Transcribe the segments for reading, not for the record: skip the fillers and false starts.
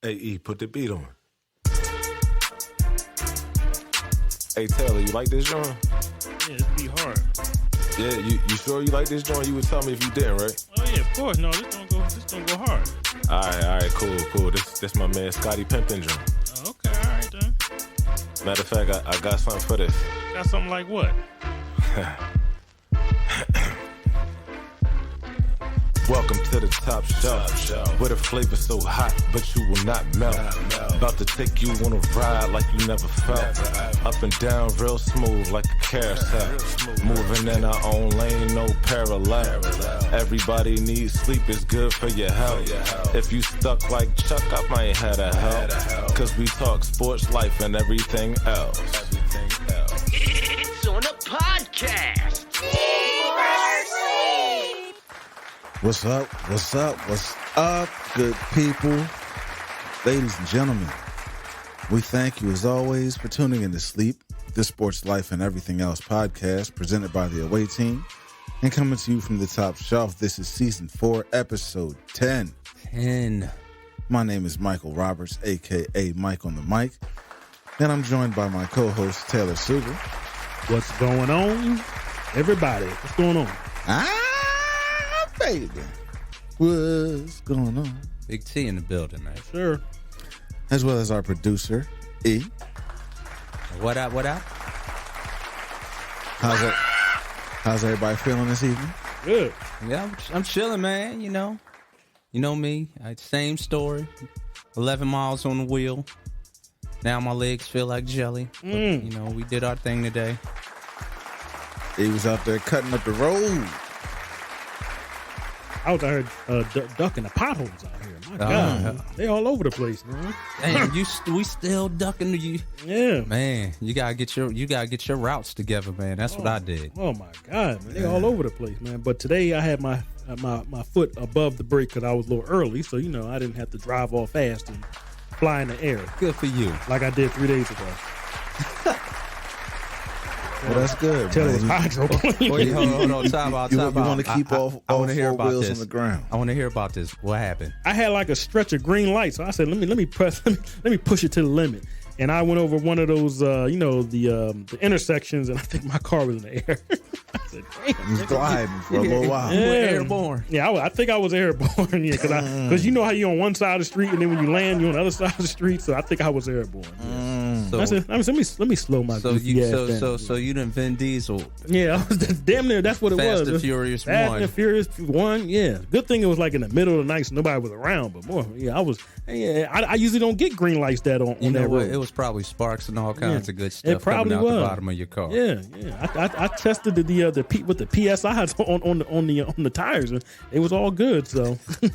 Hey, E, put the beat on. Hey, Taylor, you like this joint? Yeah, this be hard. Yeah, you sure you like this joint? You would tell me if you didn't, right? Oh yeah, of course. No, this don't go hard. All right, cool. This my man Scotty Pimpin' joint. Oh, okay, all right then. Matter of fact, I got something for this. Got something like what? Welcome to the top shelf, where the flavor so hot, but you will not melt. About to take you on a ride like you never felt. Up and down real smooth like a carousel. Moving in our own lane, no parallel. Everybody needs sleep, it's good for your health. If you stuck like Chuck, I might have to help. Cause we talk sports, life, and everything else. It's on a podcast. What's up, good people? Ladies and gentlemen, we thank you as always for tuning in to S.L.E.E.P, this Sports Life and Everything Else podcast presented by the Away Team and coming to you from the top shelf. This is season 4, episode 10. My name is Michael Roberts, a.k.a. Mike on the mic, and I'm joined by my co-host Taylor Sugar. What's going on, everybody? What's going on? Baby, what's going on? Big T in the building, man. Sure. As well as our producer, E. What up? How's everybody feeling this evening? Good. Yeah, I'm chilling, man. You know me. Same story. 11 miles on the wheel. Now my legs feel like jelly. But, we did our thing today. He was out there cutting up the road. I was out here ducking the potholes out here. My God, they all over the place, man. Damn, we still ducking you. Yeah, man. You gotta get your routes together, man. That's what I did. Oh my God, man, they all over the place, man. But today I had my foot above the brake because I was a little early, so I didn't have to drive all fast and fly in the air. Good for you, like I did 3 days ago. Well, that's good. Tell it was hydroplane. Wait, hold on, time out. You want to keep all four wheels on the ground. I want to hear about this. What happened? I had like a stretch of green light, so I said, let me push it to the limit. And I went over one of those, the intersections, and I think my car was in the air. I said, damn. You was gliding for a little while. Yeah. Airborne. Yeah, I think I was airborne. Yeah, because you know how you're on one side of the street, and then when you land, you're on the other side of the street. So I think I was airborne. Yeah. So, I said, let me slow my. So you didn't Vin Diesel. Yeah, I was damn near. That's what it was. Fast and Furious 1. Fast and Furious 1. Yeah, good thing it was like in the middle of the night, so nobody was around. But more, yeah, I was. Yeah, I usually don't get green lights that on that road. It was probably sparks and all kinds of good stuff. It probably coming out was the bottom of your car. Yeah. I tested the with the PSIs on the tires, and it was all good. So I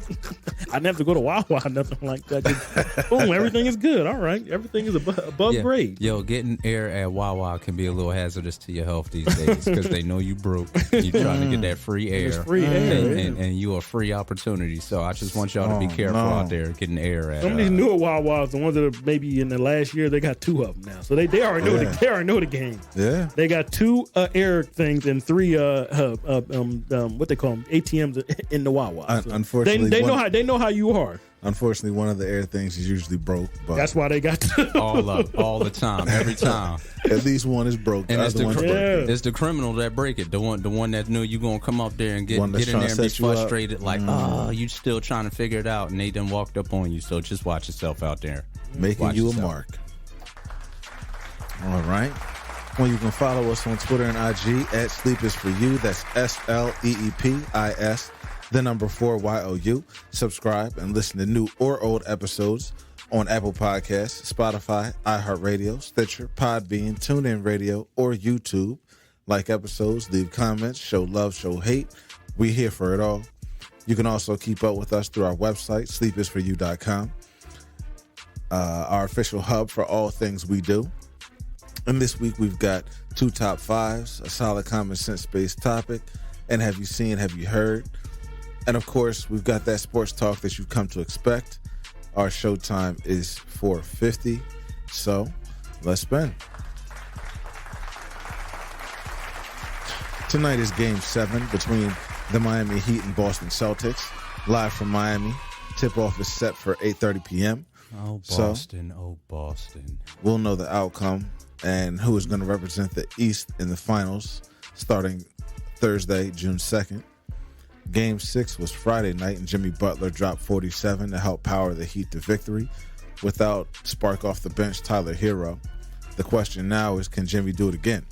didn't have to go to Wawa, nothing like that. Just, boom, everything is good. All right, everything is above grade. Yo, getting air at Wawa can be a little hazardous to your health these days because they know you broke. You trying to get that free air, and you a free opportunity. So I just want y'all to be careful out there getting air at. Some of these newer Wawas, the ones that are maybe in the last year, they got 2 of them now. So they already know they already know the game. Yeah, they got 2 air things and 3 what they call them, ATMs in the Wawa. So unfortunately, they know how you are. Unfortunately, one of the air things is usually broke. But that's why they got all the time, every time. At least one is broke. And it's the criminal that break it. The one that knew you gonna come up there and get in there and be frustrated, like, you still trying to figure it out, and they done walked up on you. So just watch yourself out there, making you a mark. All right. Well, you can follow us on Twitter and IG at Sleep is for You. That's SLEEPIS. The number 4YOU. Subscribe and listen to new or old episodes on Apple Podcasts, Spotify, Iheartradio, Stitcher, PodBean, TuneIn Radio, or YouTube. Like episodes, leave comments, show love, show hate. We're here for it all. You can also keep up with us through our website, sleepisforyou.com, our official hub for all things we do. And this week we've got 2 top 5s, a solid common sense-based topic, and have you seen, have you heard? And of course, we've got that sports talk that you've come to expect. Our showtime is 4:50, so let's spin. Tonight is Game 7 between the Miami Heat and Boston Celtics. Live from Miami, tip-off is set for 8:30 p.m. Oh, Boston. Oh, Boston. We'll know the outcome and who is going to represent the East in the finals starting Thursday, June 2nd. Game 6 was Friday night, and Jimmy Butler dropped 47 to help power the Heat to victory without spark off the bench Tyler Hero. The question now is, can Jimmy do it again?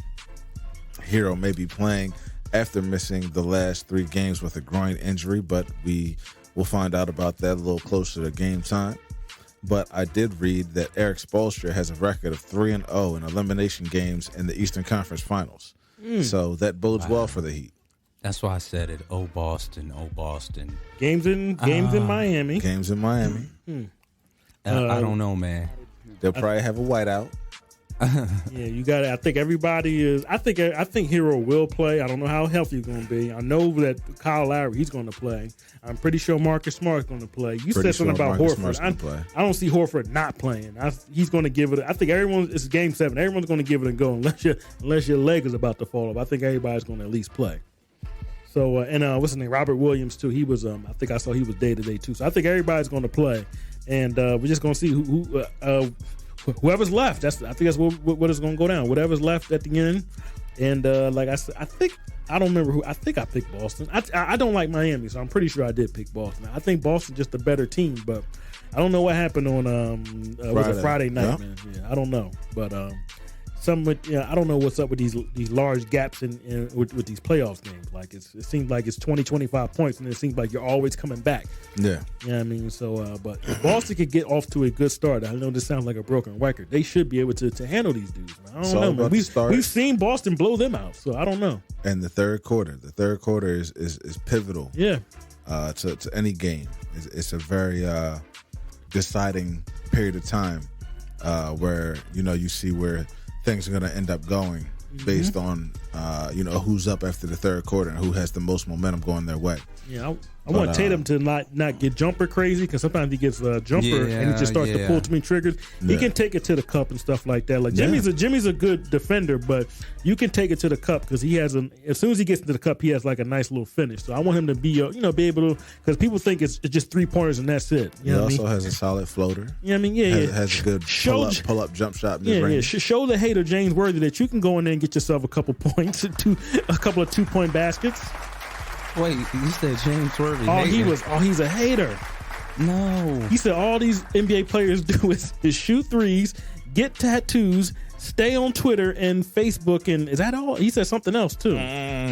Hero may be playing after missing the last 3 games with a groin injury, but we will find out about that a little closer to game time. But I did read that Eric Spoelstra has a record of 3-0 in elimination games in the Eastern Conference Finals. So that bodes well for the Heat. That's why I said it. Oh, Boston. Oh, Boston. Games in Miami. Games in Miami. I don't know, man. They'll probably have a whiteout. Yeah, you got it. I think everybody is. I think Hero will play. I don't know how healthy he's going to be. I know that Kyle Lowry, he's going to play. I'm pretty sure Marcus Smart's going to play. You said something about Horford. I don't see Horford not playing. He's going to give it. I think it's game 7. Everyone's going to give it a go unless your leg is about to fall off. I think everybody's going to at least play. So what's his name? Robert Williams too. He was. I think I saw he was day-to-day too. So I think everybody's going to play, and we're just going to see whoever's left. I think that's what is going to go down. Whatever's left at the end. And like I said, I don't remember who. I think I picked Boston. I don't like Miami, so I'm pretty sure I did pick Boston. I think Boston's just a better team, but I don't know what happened on Friday night, man. Yeah, I don't know, but I don't know what's up with these large gaps with these playoffs games. Like it seems like it's 20-25 points, and it seems like you're always coming back. Yeah, you know what I mean. So, but if Boston could get off to a good start, I know this sounds like a broken record. They should be able to handle these dudes. Man. I don't know, man. We've seen Boston blow them out, so I don't know. And the third quarter is pivotal. Yeah, to any game. It's a very deciding period of time where you see where things are going to end up going based on who's up after the third quarter and who has the most momentum going their way. Yeah, I want Tatum to not get jumper crazy, because sometimes he gets a jumper and he just starts to pull too many triggers. He can take it to the cup and stuff like that. Like Jimmy's a good defender, but you can take it to the cup because he has as soon as he gets to the cup, he has like a nice little finish. So I want him to be able to, because people think it's just 3-pointers and that's it. He also has a solid floater. You know what I mean? Yeah, has a good pull up jump shot. Show the hater James Worthy that you can go in there and get yourself a couple points, a couple of 2-point baskets. Wait, you said James Worthy? He's a hater. No. He said all these NBA players do is shoot threes, get tattoos, stay on Twitter and Facebook, and is that all? He said something else too.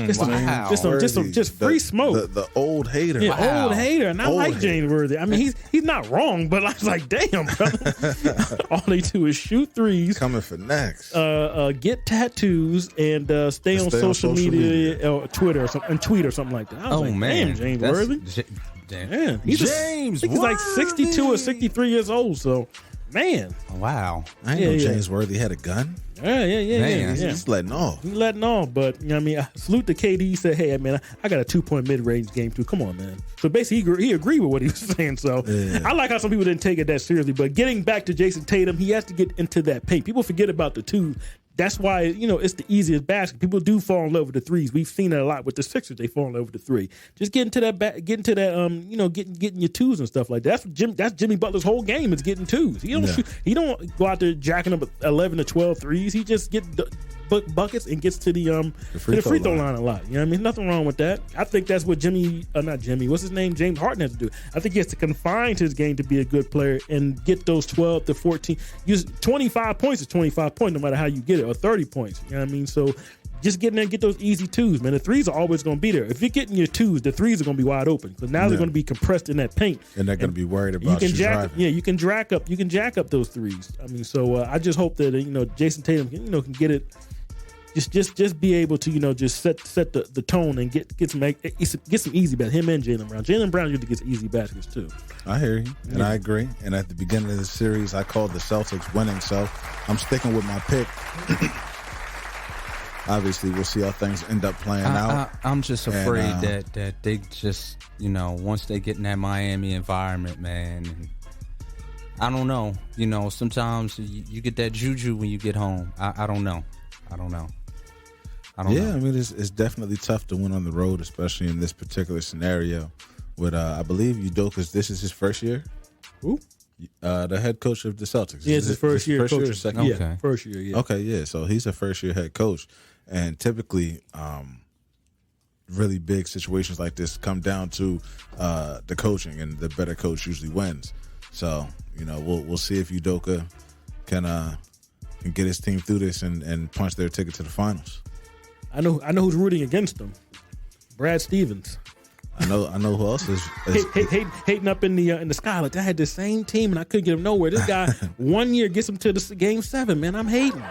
Just free smoke. The old hater. Yeah, old hater. And I like James Worthy. I mean, he's not wrong, but I was like, damn, brother. All they do is shoot threes, coming for next. Get tattoos, and stay on social media. Or Twitter or something, and tweet or something like that. I was like, man, damn, James Worthy. Damn. He's like 62 or 63 years old. So. Man. Wow. I didn't know James Worthy had a gun. Yeah. He's letting off. But I mean, I salute to KD. He said, hey, man, I got a 2-point mid-range game too. Come on, man. So basically, he agreed with what he was saying. So I like how some people didn't take it that seriously. But getting back to Jason Tatum, he has to get into that paint. People forget about the 2. That's why, it's the easiest basket. People do fall in love with the 3s. We've seen it a lot with the Sixers. They fall in love with the 3. Just getting your 2s and stuff like that. That's Jimmy Butler's whole game is getting 2s. He don't go out there jacking up 11 to 12 threes. He just gets buckets and gets to the free throw line a lot. You know what I mean? Nothing wrong with that. I think that's what what's his name? James Harden has to do. I think he has to confine his game to be a good player and get those 12 to 14. 25 points is 25 points no matter how you get it, or 30 points. You know what I mean? So just get in there and get those easy 2s, man. The 3s are always going to be there. If you're getting your 2s, the 3s are going to be wide open, because now they're going to be compressed in that paint, and they're going to be worried about you driving. You can jack up those 3s. I mean, so I just hope that Jason Tatum can get it. Just be able to just set the tone and get some easy baskets. Him and Jaylen Brown. Jaylen Brown usually gets easy baskets too. I hear you, and I agree. And at the beginning of the series, I called the Celtics winning, so I'm sticking with my pick. Obviously, we'll see how things end up playing out. I'm just afraid that they just once they get in that Miami environment, man. And I don't know. Sometimes you get that juju when you get home. I don't know. I mean, it's definitely tough to win on the road, especially in this particular scenario. With I believe Udoka's, this is his first year. Who? The head coach of the Celtics. Yeah, it's his first year coaching. Second Yeah, Okay. first year, yeah. Okay, yeah. So he's a first-year head coach. And typically, really big situations like this come down to the coaching, and the better coach usually wins. So, we'll see if Udoka can get his team through this and punch their ticket to the finals. I know who's rooting against them. Brad Stevens. I know who else is Hating up in the sky. Like, I had the same team and I couldn't get him nowhere. This guy 1 year gets him to the game 7. Man, I'm hating.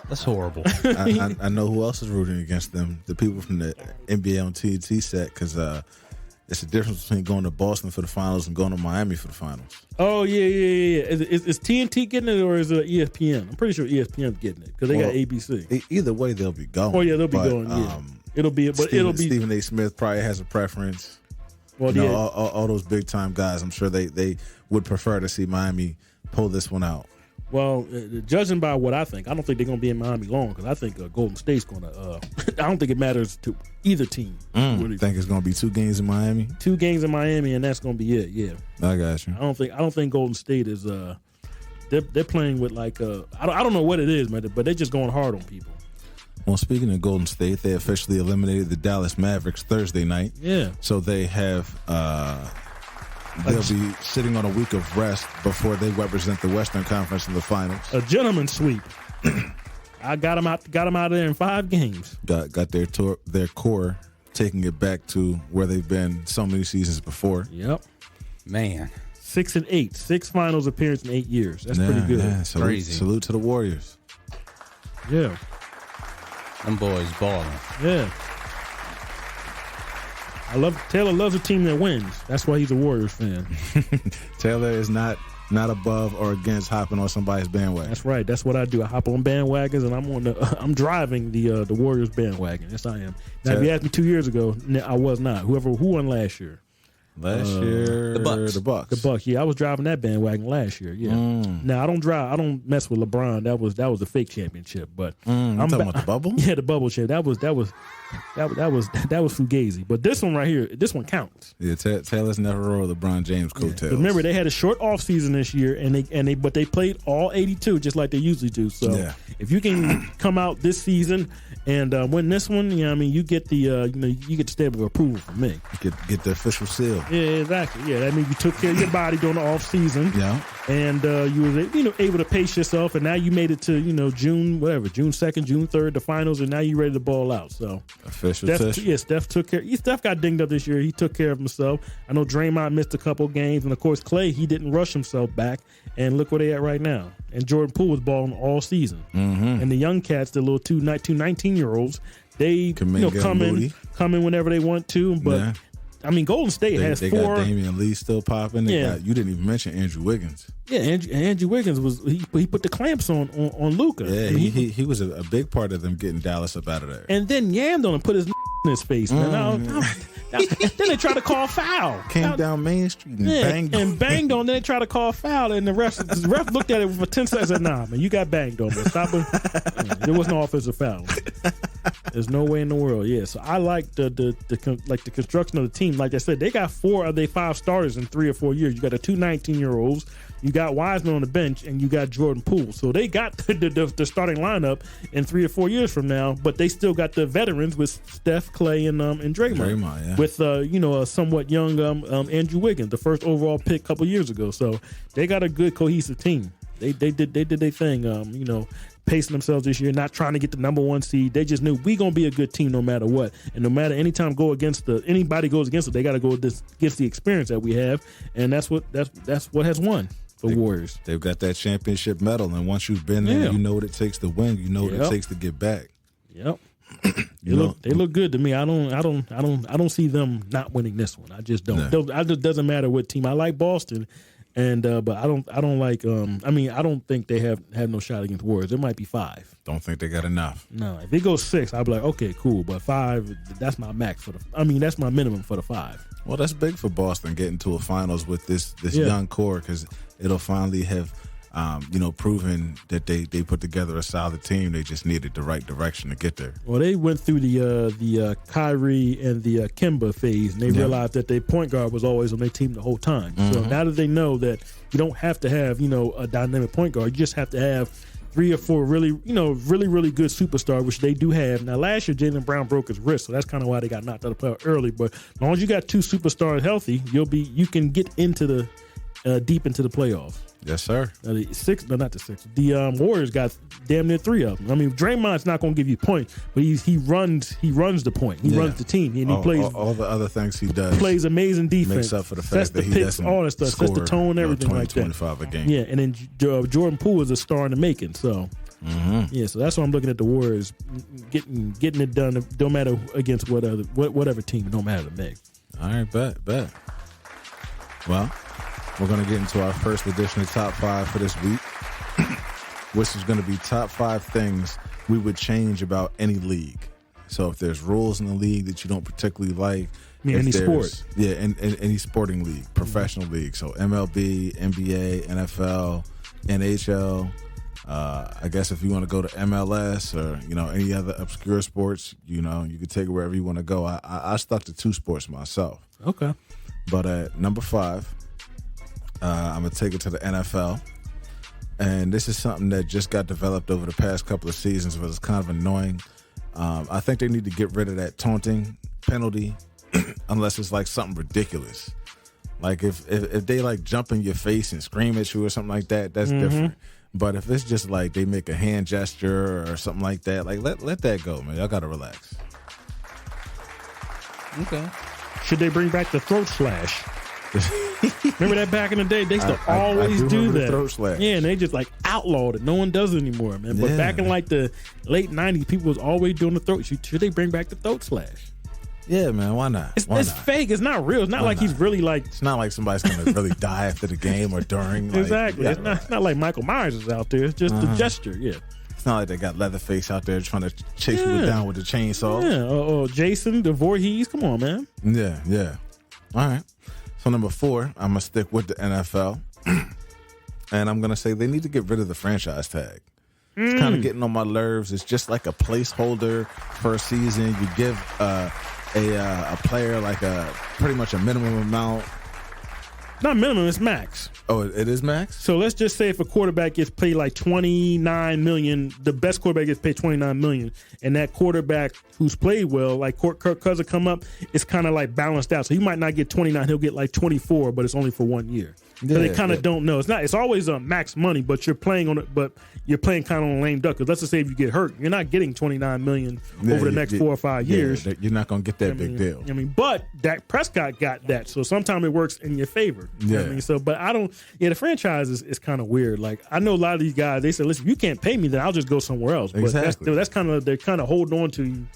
That's horrible. I know who else is rooting against them. The people from the NBA on TNT set, because it's a difference between going to Boston for the finals and going to Miami for the finals. Oh yeah. Is TNT getting it or is it ESPN? I'm pretty sure ESPN's getting it because they got ABC. Either way, they'll be going. Oh yeah, they'll be going. Yeah, it'll be. Stephen A. Smith probably has a preference. Well, all those big time guys. I'm sure they would prefer to see Miami pull this one out. Well, judging by what I don't think they're going to be in Miami long because I think Golden State's going to. I don't think it matters to either team. Really. Think it's going to be 2 games in Miami? 2 games in Miami, and that's going to be it. Yeah, I got you. I don't think Golden State is. They're playing with like I don't know what it is, man, but they're just going hard on people. Well, speaking of Golden State, they officially eliminated the Dallas Mavericks Thursday night. Yeah. So they have. They'll be sitting on a week of rest before they represent the Western Conference in the finals. A gentleman's sweep. I got them out of there in 5 games. Got their core taking it back to where they've been so many seasons before. Yep. Man. 6-8, 6 finals appearance in 8 years. That's pretty good. Yeah. Crazy. Salute to the Warriors. Yeah. Them boys balling. Yeah. Taylor loves a team that wins. That's why he's a Warriors fan. Taylor is not above or against hopping on somebody's bandwagon. That's right. That's what I do. I hop on bandwagons, and I'm driving the Warriors bandwagon. Yes, I am. Now, if you asked me 2 years ago, I was not. Who won last year? Last year, the Bucks. The Bucks. Yeah, I was driving that bandwagon last year. Yeah. Now I don't mess with LeBron. That was a fake championship. But I'm talking about the bubble. Yeah, the bubble chip. That was fugazi. But this one right here, this one counts. Yeah, Taylor's never rode LeBron James coattails. Yeah. Remember, they had a short off season this year, but they played all 82 just like they usually do. So if you can come out this season and win this one, you get the you get the stamp of approval from me. Get the official seal. Yeah, exactly. Yeah, that means you took care of your body during the off season. Yeah, and you was able to pace yourself, and now you made it to June 2nd, June 3rd, the finals, and now you ready to ball out. So official. Steph took care. Steph got dinged up this year. He took care of himself. I know Draymond missed a couple games, and of course Clay, he didn't rush himself back. And look where they at right now. And Jordan Poole was balling all season. Mm-hmm. And the young cats, the little 19-year-olds, they come in whenever they want to, but. Yeah. Golden State has 4. They got Damian Lee still popping. You didn't even mention Andrew Wiggins. Yeah, Andrew Wiggins he put the clamps on Luka. Yeah, he was a big part of them getting Dallas up out of there. And then yammed on him, put his in his face, man. Then they tried to call foul. Came down Main Street and banged on. Then they tried to call foul, and the ref looked at it for 10 seconds and said, "Nah, man, you got banged on, man. Stop it." There was no offensive foul. There's no way in the world. Yeah, so I like the construction of the team. Like I said, they got 4 of their 5 starters in 3 or 4 years. You got the 2 19-year-olds. You got Wiseman on the bench, and you got Jordan Poole. So they got the starting lineup in 3 or 4 years from now, but they still got the veterans with Steph, Clay, and Draymond. Yeah. With a somewhat young Andrew Wiggins, the first overall pick a couple years ago. So they got a good cohesive team. They did their thing. Pacing themselves this year, not trying to get the number 1 seed. They just knew we gonna be a good team no matter what, and no matter anytime anybody goes against it, they got to go against the experience that we have, and that's what has won. The Warriors. They've got that championship medal, and once you've been there, you know what it takes to win. You know what it takes to get back. Yep. They look good to me. I don't see them not winning this one. I just don't. No. It doesn't matter what team. I like Boston, and but I don't like. I don't think they have no shot against Warriors. It might be 5. Don't think they got enough. No, if it goes 6, I'll be like, okay, cool. But 5, that's my max that's my minimum for the 5. Well, that's big for Boston getting to a finals with this young core, because it'll finally have proving that they put together a solid team. They just needed the right direction to get there. Well, they went through the Kyrie and the Kemba phase, and they realized that their point guard was always on their team the whole time. So now that they know that you don't have to have a dynamic point guard, you just have to have 3 or 4 really good superstars, which they do have. Now, last year, Jaylen Brown broke his wrist, so that's kind of why they got knocked out of the playoff early. But as long as you got 2 superstars healthy, you can get into the deep into the playoffs. Yes, sir. The Warriors got damn near 3 of them. I mean, Draymond's not going to give you points, but he runs the point. He runs the team, and he plays all the other things he does. Plays amazing defense. Makes up for the fact that he picks, doesn't all that stuff. Sets the tone, everything 20, like that. 25 a game. Yeah, and then Jordan Poole is a star in the making. So so that's why I'm looking at the Warriors getting it done. Don't matter against whatever team. It don't matter to me. All right, bet. Well, we're going to get into our first edition of Top 5 for this week, which is going to be top 5 things we would change about any league. So if there's rules in the league that you don't particularly like. Any sport. Yeah, and any sporting league, professional league. So MLB, NBA, NFL, NHL. I guess if you want to go to MLS or, any other obscure sports, you can take it wherever you want to go. I stuck to 2 sports myself. Okay. But at number 5, I'm going to take it to the NFL. And this is something that just got developed over the past couple of seasons, but it's kind of annoying. I think they need to get rid of that taunting penalty unless it's like something ridiculous. Like if they like jump in your face and scream at you or something like that, that's different. But if it's just like they make a hand gesture or something like that, like let that go, man. Y'all got to relax. Okay. Should they bring back the throat slash? Remember that back in the day? They used to always do that. Throat slash. Yeah, and they just like outlawed it. No one does it anymore, man. But back in like the late 90s, people was always doing the throat. Should they bring back the throat slash? Yeah, man. Why not? It's fake. It's not real. It's not like he's really like. It's not like somebody's going to really die after the game or during. Exactly. It's not like Michael Myers is out there. It's just a gesture. Yeah. It's not like they got Leatherface out there trying to chase people down with the chainsaw. Yeah. Jason, the Voorhees. Come on, man. Yeah. All right. So number 4, I'm going to stick with the NFL. And I'm going to say they need to get rid of the franchise tag. It's kind of getting on my nerves. It's just like a placeholder for a season. You give a player like pretty much a minimum amount. Not minimum, it's max. Oh, it is max? So let's just say if a quarterback gets paid like $29 million, the best quarterback gets paid $29 million, and that quarterback who's played well, like Kirk Cousins come up, it's kind of like balanced out. So he might not get 29, he'll get like 24, but it's only for 1 year. So they kind of don't know. It's always a max money, but you're playing on it. But you're playing kind of on a lame duck. Because let's just say if you get hurt, you're not getting $29 million over the next 4 or 5 years. You're not going to get that big deal. But Dak Prescott got that, so sometimes it works in your favor. You know what I mean? So, but I don't. Yeah, the franchise is kind of weird. Like I know a lot of these guys. They say, "Listen, you can't pay me, then I'll just go somewhere else." But exactly. that's kind of they're kind of holding on to you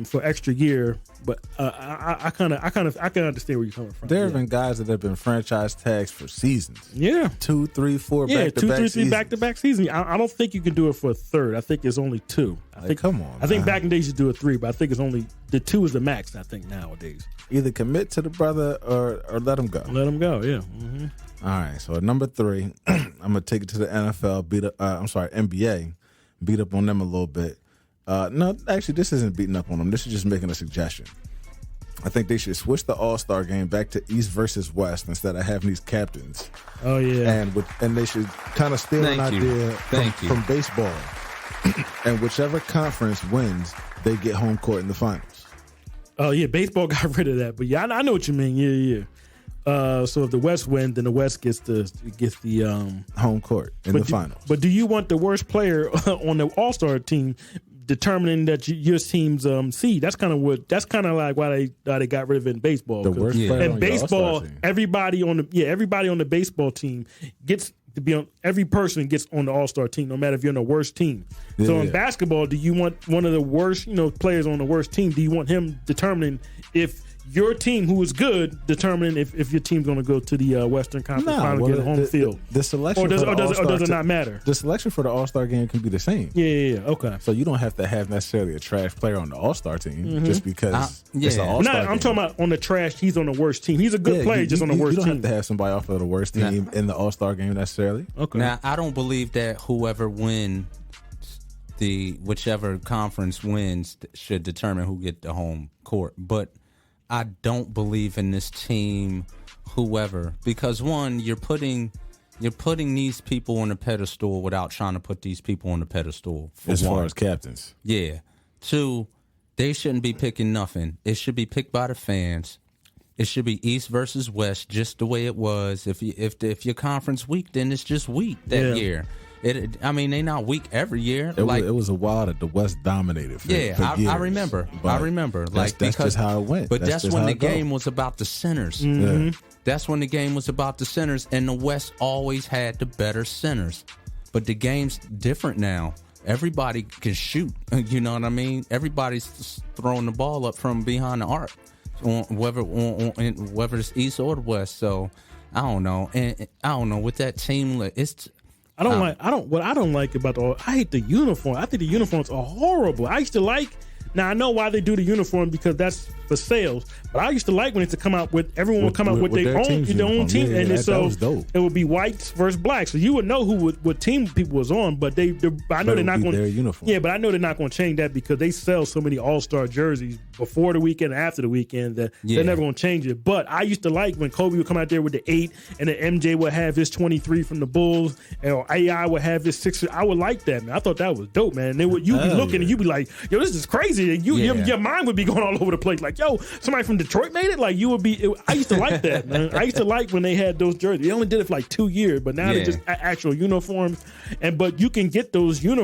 for extra year. But I can understand where you're coming from. There have been guys that have been franchise tags for seasons. Yeah, 2, 3, 4 back-to-back seasons. I don't think you can do it for a third. I think it's only 2. Come on. I think back in the days you do a 3, but I think it's only the 2 is the max. I think nowadays. Either commit to the brother or let him go. Let him go. Yeah. Mm-hmm. All right. So at number 3, I'm gonna take it to the NFL. NBA. Beat up on them a little bit. No, actually, this isn't beating up on them. This is just making a suggestion. I think they should switch the All-Star game back to East versus West instead of having these captains. Oh yeah, and they should kind of steal an idea from baseball. And whichever conference wins, they get home court in the finals. Oh yeah, baseball got rid of that, but yeah, I know what you mean. Yeah. So if the West wins, then the West gets the home court in the finals. But do you want the worst player on the All-Star team determining that your team's seed? That's kind of like why they got rid of it in baseball. The worst player in on baseball, everybody on the baseball team gets to be on. Every person gets on the All-Star team, no matter if you're on the worst team. So in basketball, do you want one of the worst players on the worst team? Do you want him determining if your team, who is good, determining if your team's going to go to the Western Conference Final, get a home field. The selection, or does it not matter? The selection for the All-Star game can be the same. Yeah. Okay. So you don't have to have necessarily a trash player on the All-Star team just because it's an All-Star game. I'm talking about on the trash. He's on the worst team. He's a good player, just on the worst team. You don't have to have somebody off of the worst team in the All-Star game necessarily. Okay. Now, I don't believe that whoever wins whichever conference wins should determine who get the home court. But I don't believe in this team, whoever, because one, you're putting these people on a pedestal without trying to put these people on the pedestal. As far as captains, yeah. Two, they shouldn't be picking nothing. It should be picked by the fans. It should be East versus West, just the way it was. If your conference weak, then it's just weak that year. They not weak every year. It was a while that the West dominated. For years, I remember. That's just how it went. But that's when the game was about the centers. Mm-hmm. Yeah. That's when the game was about the centers, and the West always had the better centers. But the game's different now. Everybody can shoot. You know what I mean? Everybody's throwing the ball up from behind the arc, whether it's East or the West. So I don't know. And I don't know with that team. I don't like about I hate the uniform. I think the uniforms are horrible. I used to like. Now I know why they do the uniform because that's for sales. But I used to like when it's to come out with everyone would come out with their own team, and that was dope. It would be whites versus blacks, so you would know what team people was on. But I know they're not going their uniform. Yeah, but I know they're not going to change that because they sell so many All-Star jerseys before the weekend and after the weekend that they're never going to change it. But I used to like when Kobe would come out there with the 8, and then MJ would have his 23 from the Bulls, and AI would have his 6. I would like that, man. I thought that was dope, man. You'd be looking and you'd be like, yo, this is crazy. Your mind would be going all over the place. Like, yo, somebody from Detroit made it. Like, you would be. I used to like that, man. I used to like when they had those jerseys. They only did it for like 2 years, but now they're just actual uniforms. But you can get those your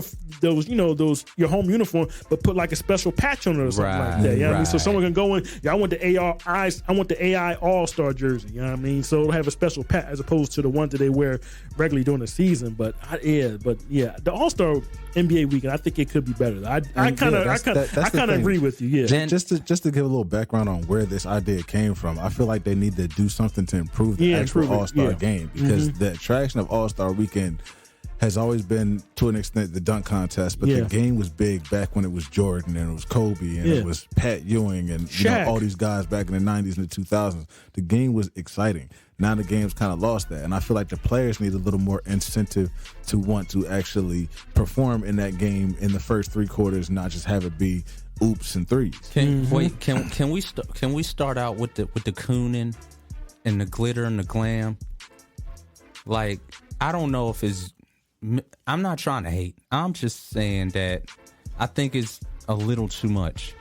home uniform, but put like a special patch on it or something like that. You know what I mean? So someone can go in. I want the AI All-Star jersey. You know what I mean? So it'll have a special patch as opposed to the ones that they wear regularly during the season. But the All-Star NBA weekend, I think it could be better. I kind of agree with you. Yeah. Then, just to give a little background on where this idea came from, I feel like they need to do something to improve the actual All-Star game because the attraction of All-Star weekend has always been, to an extent, the dunk contest, but the game was big back when it was Jordan and it was Kobe and it was Pat Ewing and all these guys back in the 90s and the 2000s. The game was exciting. Now the game's kind of lost that, and I feel like the players need a little more incentive to want to actually perform in that game in the first 3 quarters, not just have it be oops and threes. Can we start out with the cooning and the glitter and the glam? Like, I don't know if it's. I'm not trying to hate. I'm just saying that I think it's a little too much.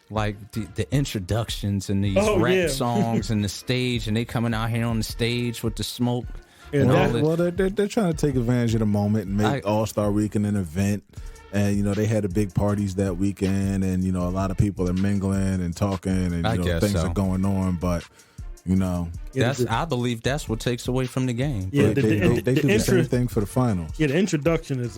Like the introductions and these rap songs and the stage, and they coming out here on the stage with the smoke. They're trying to take advantage of the moment and make All-Star Weekend an event. And, they had the big parties that weekend, and, a lot of people are mingling and talking, and, things are going on. But, I believe that's what takes away from the game. Yeah, they do the same thing for the finals. Yeah, the introduction is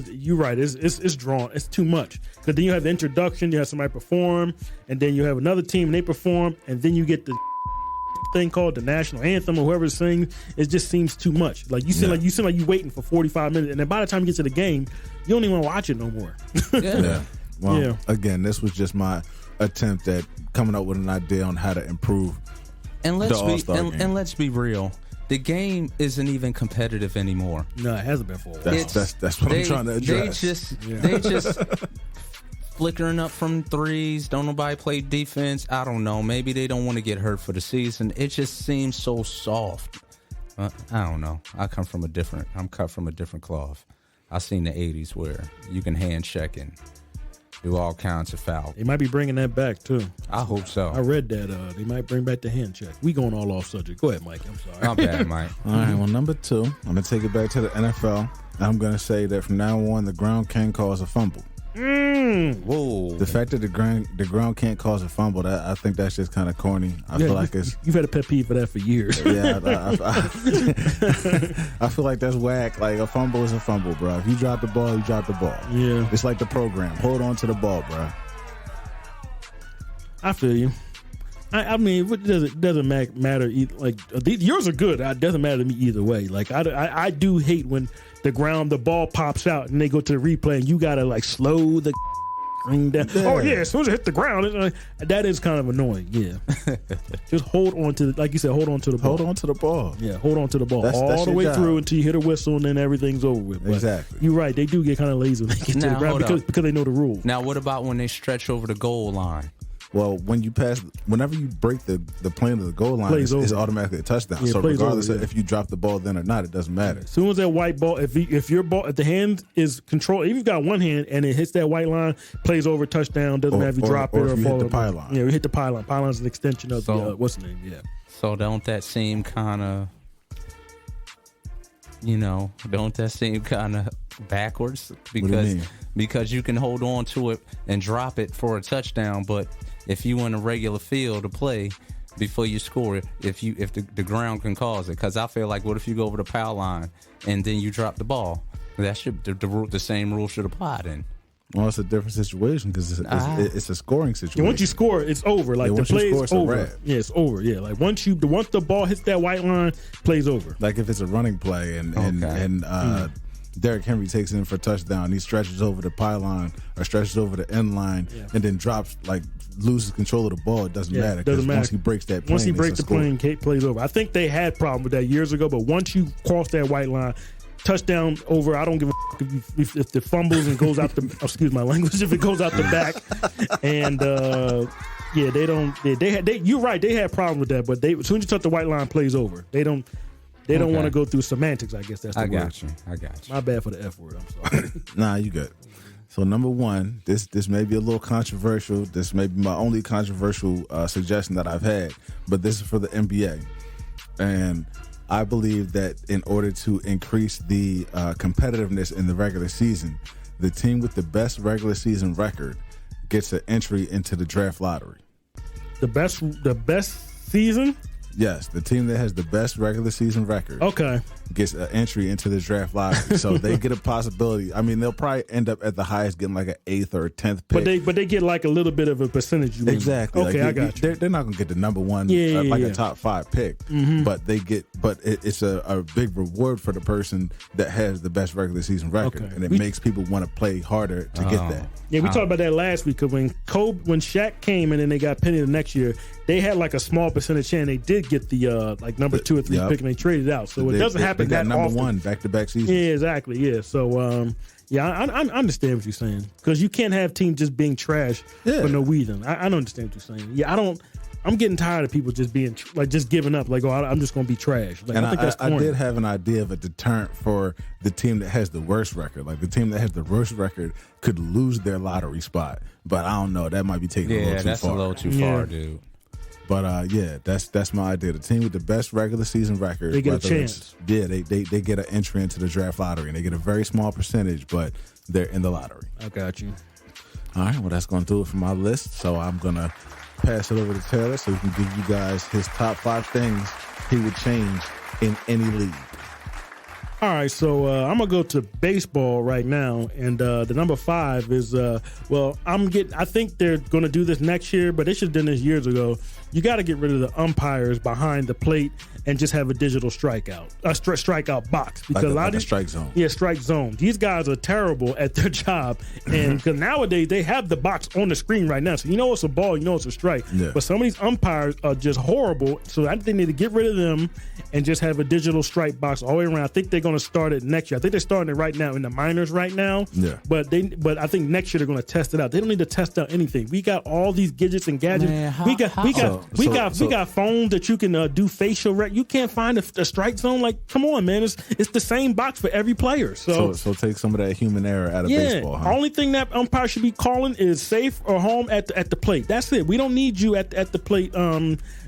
you're right. It's drawn. It's too much because then you have the introduction, you have somebody perform, and then you have another team and they perform, and then you get the thing called the national anthem or whoever sings. It just seems too much. Like you seem like you waiting for 45 minutes, and then by the time you get to the game, you don't even want to watch it no more. Well, again, this was just my attempt at coming up with an idea on how to improve the All-Star game. And let's be real. The game isn't even competitive anymore. No, it hasn't been for a while. That's what I'm trying to address. They just flickering up from threes. Don't nobody play defense. I don't know. Maybe they don't want to get hurt for the season. It just seems so soft. I don't know. I'm cut from a different cloth. I seen the 80s where you can hand check and do all kinds of fouls. They might be bringing that back too. I hope so. I read that they might bring back the hand check. We going all off subject. Go ahead, Mike. I'm sorry. Not bad, Mike. All right. Well, number 2, I'm gonna take it back to the NFL. I'm gonna say that from now on, the ground can cause a fumble. Whoa! The fact that the ground can't cause a fumble, I think that's just kind of corny. I feel like you've had a pet peeve for that for years. Yeah, I feel like that's whack. Like a fumble is a fumble, bro. If you drop the ball, you drop the ball. Yeah, it's like the program. Hold on to the ball, bro. I feel you. I mean, it doesn't matter. Like yours are good. It doesn't matter to me either way. Like I do hate when the ball pops out and they go to the replay and you gotta like slow the screen down. Yeah. Oh yeah, as soon as it hit the ground, that is kind of annoying. Yeah, just hold on to like you said, hold on to the ball. Hold on to the ball. Yeah, hold on to the ball all the way through until you hit a whistle and then everything's over with. But exactly. You're right. They do get kind of lazy when they get to the ground because they know the rules. Now, what about when they stretch over the goal line? Well, whenever you break the plane of the goal line, it's automatically a touchdown. Yeah, so regardless of if you drop the ball then or not, it doesn't matter. As soon as that white ball, if your ball, if the hand is controlled, if you've got one hand and it hits that white line, plays over, touchdown, doesn't matter if you drop it or if you fall hit the pylon. Yeah, we hit the pylon. Pylon's an extension of the what's the name? Yeah. So don't that seem kind of, backwards? Because you can hold on to it and drop it for a touchdown, but if you in a regular field to play before you score, if the ground can cause it, because I feel like what if you go over the foul line and then you drop the ball? That should the same rule should apply then. Well, it's a different situation because it's a scoring situation. Yeah, once you score, it's over. Like the play is over. Yeah, it's over. Yeah, like once the ball hits that white line, play's over. Like if it's a running play and Derrick Henry takes it in for a touchdown, he stretches over the pylon or stretches over the end line and then loses control of the ball. It doesn't matter. Doesn't matter. Once he breaks that plane, once he breaks the plane, plays over. I think they had problem with that years ago, but once you cross that white line, touchdown over. I don't give a if the fumbles and goes out the excuse my language, if it goes out the back and they don't you're right, they had problem with that, but as soon as you touch the white line, plays over. They don't want to go through semantics, I guess that's the word. I got you. My bad for the F word, I'm sorry. Nah, you good. So number one, this may be a little controversial. This may be my only controversial suggestion that I've had, but this is for the NBA. And I believe that in order to increase the competitiveness in the regular season, the team with the best regular season record gets an entry into the draft lottery. The best season? Yes, the team that has the best regular season record gets an entry into the draft lottery. So they get a possibility. I mean, they'll probably end up at the highest getting like an 8th or 10th pick. But they get like a little bit of a percentage. Exactly. Okay, like I got you. They're not going to get the number one, a top 5 pick. Mm-hmm. But it's a big reward for the person that has the best regular season record, and it makes people want to play harder to get that. Yeah, we talked about that last week because when Shaq came in and they got Penny the next year, they had like a small percentage chance they did get the number 2 or 3 pick, and they traded out. So it doesn't happen that number often. 1 back-to-back seasons. Yeah, exactly. Yeah. So I understand what you're saying because you can't have teams just being trash for no reason. I don't understand what you're saying. Yeah, I'm getting tired of people just being just giving up. Like, I'm just going to be trash. Like, and I think that's corny. I did have an idea of a deterrent for the team that has the worst record. Like the team that has the worst record could lose their lottery spot, but I don't know. That might be taking a little too far. Yeah, that's a little too far, dude. But that's my idea. The team with the best regular season record, they get a chance. They get an entry into the draft lottery, and they get a very small percentage, but they're in the lottery. I got you. All right, well that's going to do it for my list. So I'm gonna pass it over to Taylor so he can give you guys his top 5 things he would change in any league. All right, so I'm gonna go to baseball right now, and the number 5 is I think they're gonna do this next year, but they should have done this years ago. You got to get rid of the umpires behind the plate and just have a digital strikeout box because a lot of strike zone. Yeah, strike zone. These guys are terrible at their job, and because nowadays they have the box on the screen right now, so you know it's a ball, you know it's a strike. Yeah. But some of these umpires are just horrible, so I think they need to get rid of them and just have a digital strike box all the way around. I think they're going to start it next year. I think they're starting it right now in the minors right now. Yeah. But I think next year they're going to test it out. They don't need to test out anything. We got all these gadgets and gadgets. Man, we got phones that you can do facial rec. You can't find a strike zone. Like, come on, man. It's the same box for every player. So take some of that human error out of baseball. Huh? Only thing that umpire should be calling is safe or home at the plate. That's it. We don't need you at the plate.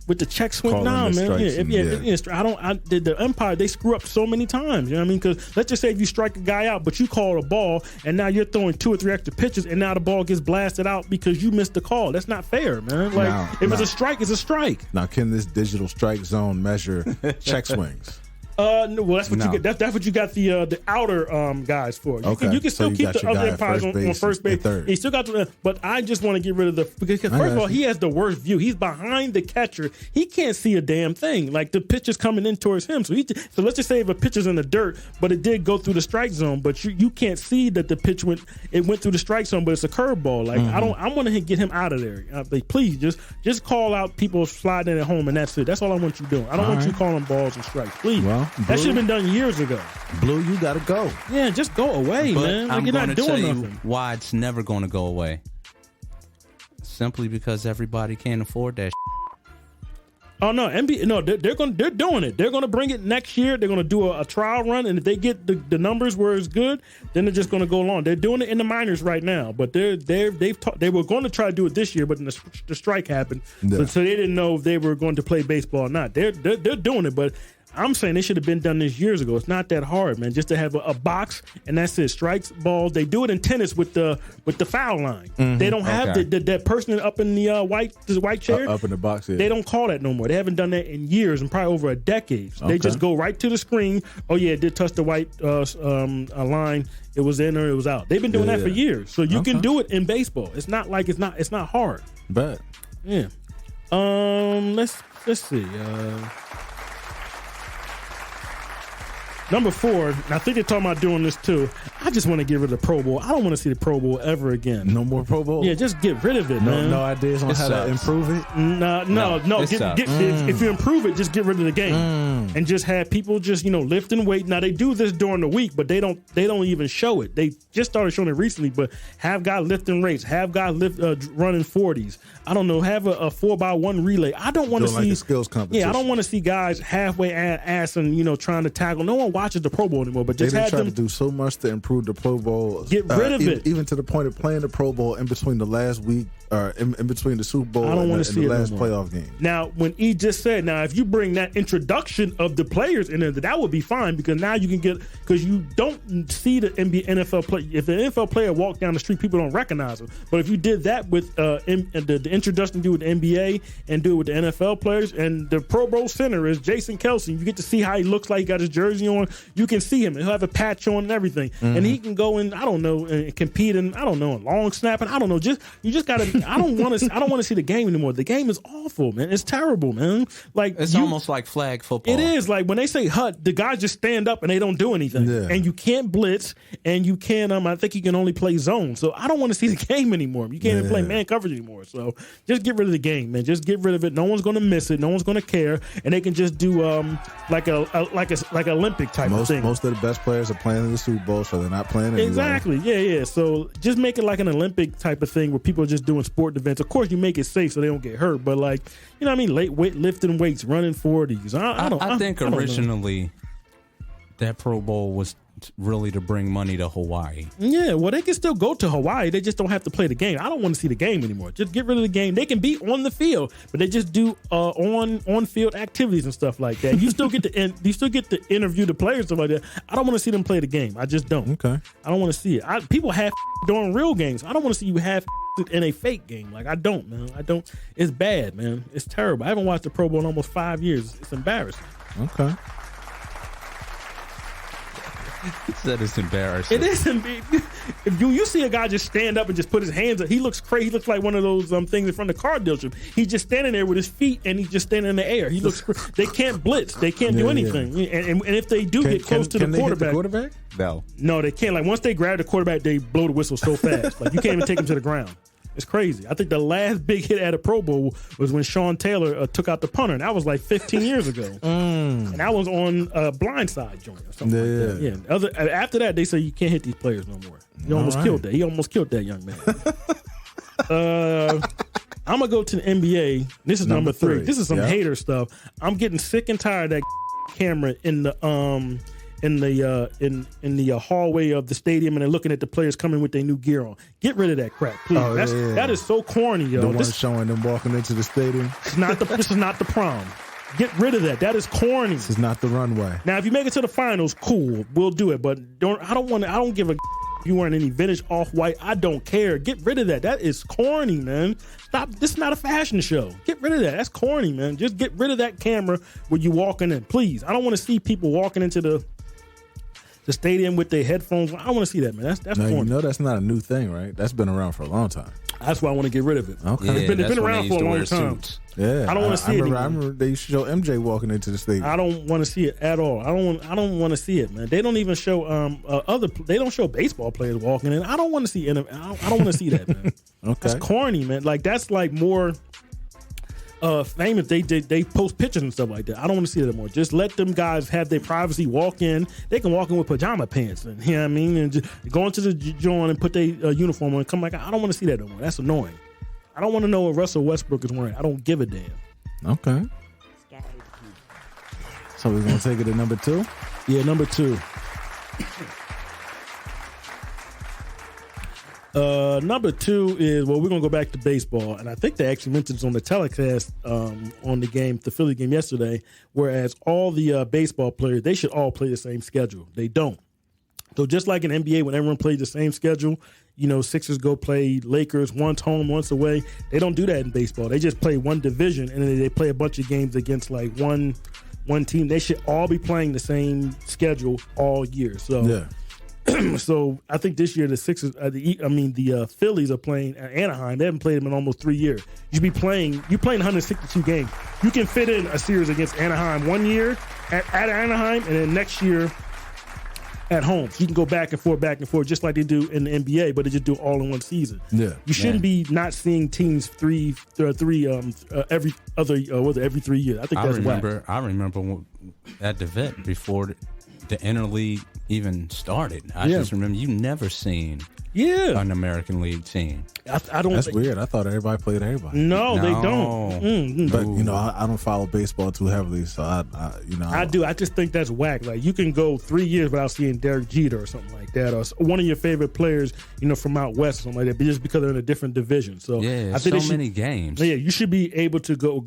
With the check swing, man. The umpire, they screw up so many times. You know what I mean? Because let's just say if you strike a guy out, but you call a ball, and now you're throwing 2 or 3 extra pitches, and now the ball gets blasted out because you missed the call. That's not fair, man. Like, if it's a strike, it's a strike. Now, can this digital strike zone measure check swings? No, well, that's what you get. That's what you got the outer guys for. You can still keep the other umpires on first base. You still got but I just want to get rid of because first of all, he has the worst view. He's behind the catcher. He can't see a damn thing. Like the pitch is coming in towards him. So let's just say if a pitch is in the dirt, but it did go through the strike zone, but you can't see that the pitch went through the strike zone, but it's a curveball. Like I want to get him out of there. Please just call out people sliding at home, and that's it. That's all I want you doing. I don't want you calling balls and strikes. Please. Well, that should have been done years ago. Blue, you gotta go. Yeah, just go away, man. Like, I'm you're going not to tell doing you nothing. why it's never going to go away. Simply because everybody can't afford that. Oh no, NBA. No, they're doing it. They're gonna bring it next year. They're gonna do a trial run, and if they get the numbers where it's good, then they're just gonna go along. They're doing it in the minors right now, but they were going to try to do it this year, but then the strike happened, so they didn't know if they were going to play baseball or not. They're doing it, but I'm saying they should have been done this years ago. It's not that hard, man. Just to have a box and that's it. Strikes, balls. They do it in tennis with the foul line. They don't have that person up in the white chair up in the box. Yeah. They don't call that no more. They haven't done that in years and probably over a decade. So they just go right to the screen. Oh yeah, it did touch the white line. It was in or it was out. They've been doing that for years. So you can do it in baseball. It's not like it's not hard. But yeah. Let's see. Number 4, and I think they're talking about doing this too. I just want to get rid of the Pro Bowl. I don't want to see the Pro Bowl ever again. No more Pro Bowl? Yeah, just get rid of it, man. No ideas on how to improve it? No. If you improve it, just get rid of the game. And just have people just, lift and weight. Now, they do this during the week, but they don't even show it. They just started showing it recently, but have guys lifting weights, have guys running 40s. I don't know, have a 4x1 relay. I don't want to see... like a skills competition. Yeah, I don't want to see guys halfway ass and, trying to tackle. No one watches the Pro Bowl anymore, but just have them to do so much to improve the Pro Bowl. Get rid of it, even to the point of playing the Pro Bowl in between the last week or in between the Super Bowl and the last playoff game. Now, when E just said, now if you bring that introduction of the players in there, that would be fine because now you can get because you don't see the NFL play. If the NFL player walked down the street, people don't recognize him. But if you did that with the introduction, do with the NBA and do it with the NFL players, and the Pro Bowl center is Jason Kelsey, you get to see how he looks like. He got his jersey on. You can see him, and he'll have a patch on and everything, and he can go in. I don't know, and compete in. I don't know, long snapping. I don't know. You just gotta. I don't want to see the game anymore. The game is awful, man. It's terrible, man. Like it's almost like flag football. It is like when they say hut, the guys just stand up and they don't do anything, and you can't blitz, and you can't. I think you can only play zone. So I don't want to see the game anymore. You can't even play man coverage anymore. So just get rid of the game, man. Just get rid of it. No one's gonna miss it. No one's gonna care, and they can just do like Olympic type of thing. Most of the best players are playing in the Super Bowl, so they're not playing anyway. Exactly. Yeah. So just make it like an Olympic type of thing where people are just doing sport events. Of course, you make it safe so they don't get hurt, but like, you know what I mean? Lifting weights, running 40s. I think originally that Pro Bowl was really to bring money to Hawaii. Yeah, well, they can still go to Hawaii. They just don't have to play the game. I don't want to see the game anymore. Just get rid of the game. They can be on the field, but they just do on field activities and stuff like that. You still get to interview the players and stuff like that. I don't want to see them play the game. I just don't. Okay. I don't want to see it. People have during real games. I don't want to see you have in a fake game. Like, I don't, man. I don't. It's bad, man. It's terrible. I haven't watched the Pro Bowl in almost 5 years. It's embarrassing. Okay. That is embarrassing. It is. If you see a guy just stand up and just put his hands up, he looks crazy. He looks like one of those things in front of the car dealership. He's just standing there with his feet and he's just standing in the air. He looks. They can't blitz. They can't do anything. Yeah. And if they do get close to the quarterback, no, they can't. Like once they grab the quarterback, they blow the whistle so fast. Like you can't even take him to the ground. It's crazy. I think the last big hit at a Pro Bowl was when Sean Taylor took out the punter, and that was like 15 years ago. And that was on a blindside joint or something like that. Yeah. After that, they say you can't hit these players no more. He almost killed that. He almost killed that young man. I'm gonna go to the NBA. This is number 3. This is some hater stuff. I'm getting sick and tired of that camera in the hallway of the stadium, and they're looking at the players coming with their new gear on. Get rid of that crap, please. That is so corny, yo. The one showing them walking into the stadium. This is not the prom. Get rid of that. That is corny. This is not the runway. Now, if you make it to the finals, cool, we'll do it. But I don't give a If you wearing any vintage off-white, I don't care. Get rid of that. That is corny, man. Stop. This is not a fashion show. Get rid of that. That's corny, man. Just get rid of that camera when you walking in, please. I don't want to see people walking into the stadium with their headphones. I don't want to see that, man. That's now, corny. you know that's not a new thing, right? That's been around for a long time. That's why I want to get rid of it. Okay. Yeah, It's been around for a long time. Yeah, I don't want to see it anymore. I remember they used to show MJ walking into the stadium. I don't want to see it at all. I don't want to see it, man. They don't even show they don't show baseball players walking in. I don't want to see I don't want to see that, man. Okay. That's corny, man. Like that's like more famous. They post pictures and stuff like that. I don't want to see that anymore. Just let them guys have their privacy. Walk in. They can walk in with pajama pants, and you know what I mean, and just go into the joint and put their uniform on and come back. I don't want to see that anymore. That's annoying. I don't want to know what Russell Westbrook is wearing. I don't give a damn. Okay. So we're gonna take it to number 2. Yeah, number 2. Number 2 is, well, we're going to go back to baseball. And I think they actually mentioned this on the telecast on the game, the Philly game yesterday, whereas all the baseball players, they should all play the same schedule. They don't. So just like in NBA, when everyone plays the same schedule, you know, Sixers go play Lakers once home, once away. They don't do that in baseball. They just play one division, and then they play a bunch of games against like one team. They should all be playing the same schedule all year. So Yeah. So I think this year the Sixers, the Phillies are playing Anaheim. They haven't played them in almost 3 years. You should be playing. You're playing 162 games. You can fit in a series against Anaheim 1 year at Anaheim, and then next year at home. So you can go back and forth, just like they do in the NBA, but they just do it all in one season. Yeah. You shouldn't be not seeing teams every 3 years. I think that's whack. I remember at the vet before the interleague even started. I just remember you never seen an American League team. I don't. That's weird. I thought everybody played everybody. No, they don't. But you know, I don't follow baseball too heavily, so I do. I just think that's whack. Like you can go 3 years without seeing Derek Jeter or something like that, or one of your favorite players, you know, from out west or something like that, but just because they're in a different division. So yeah, I think many games. Yeah, you should be able to go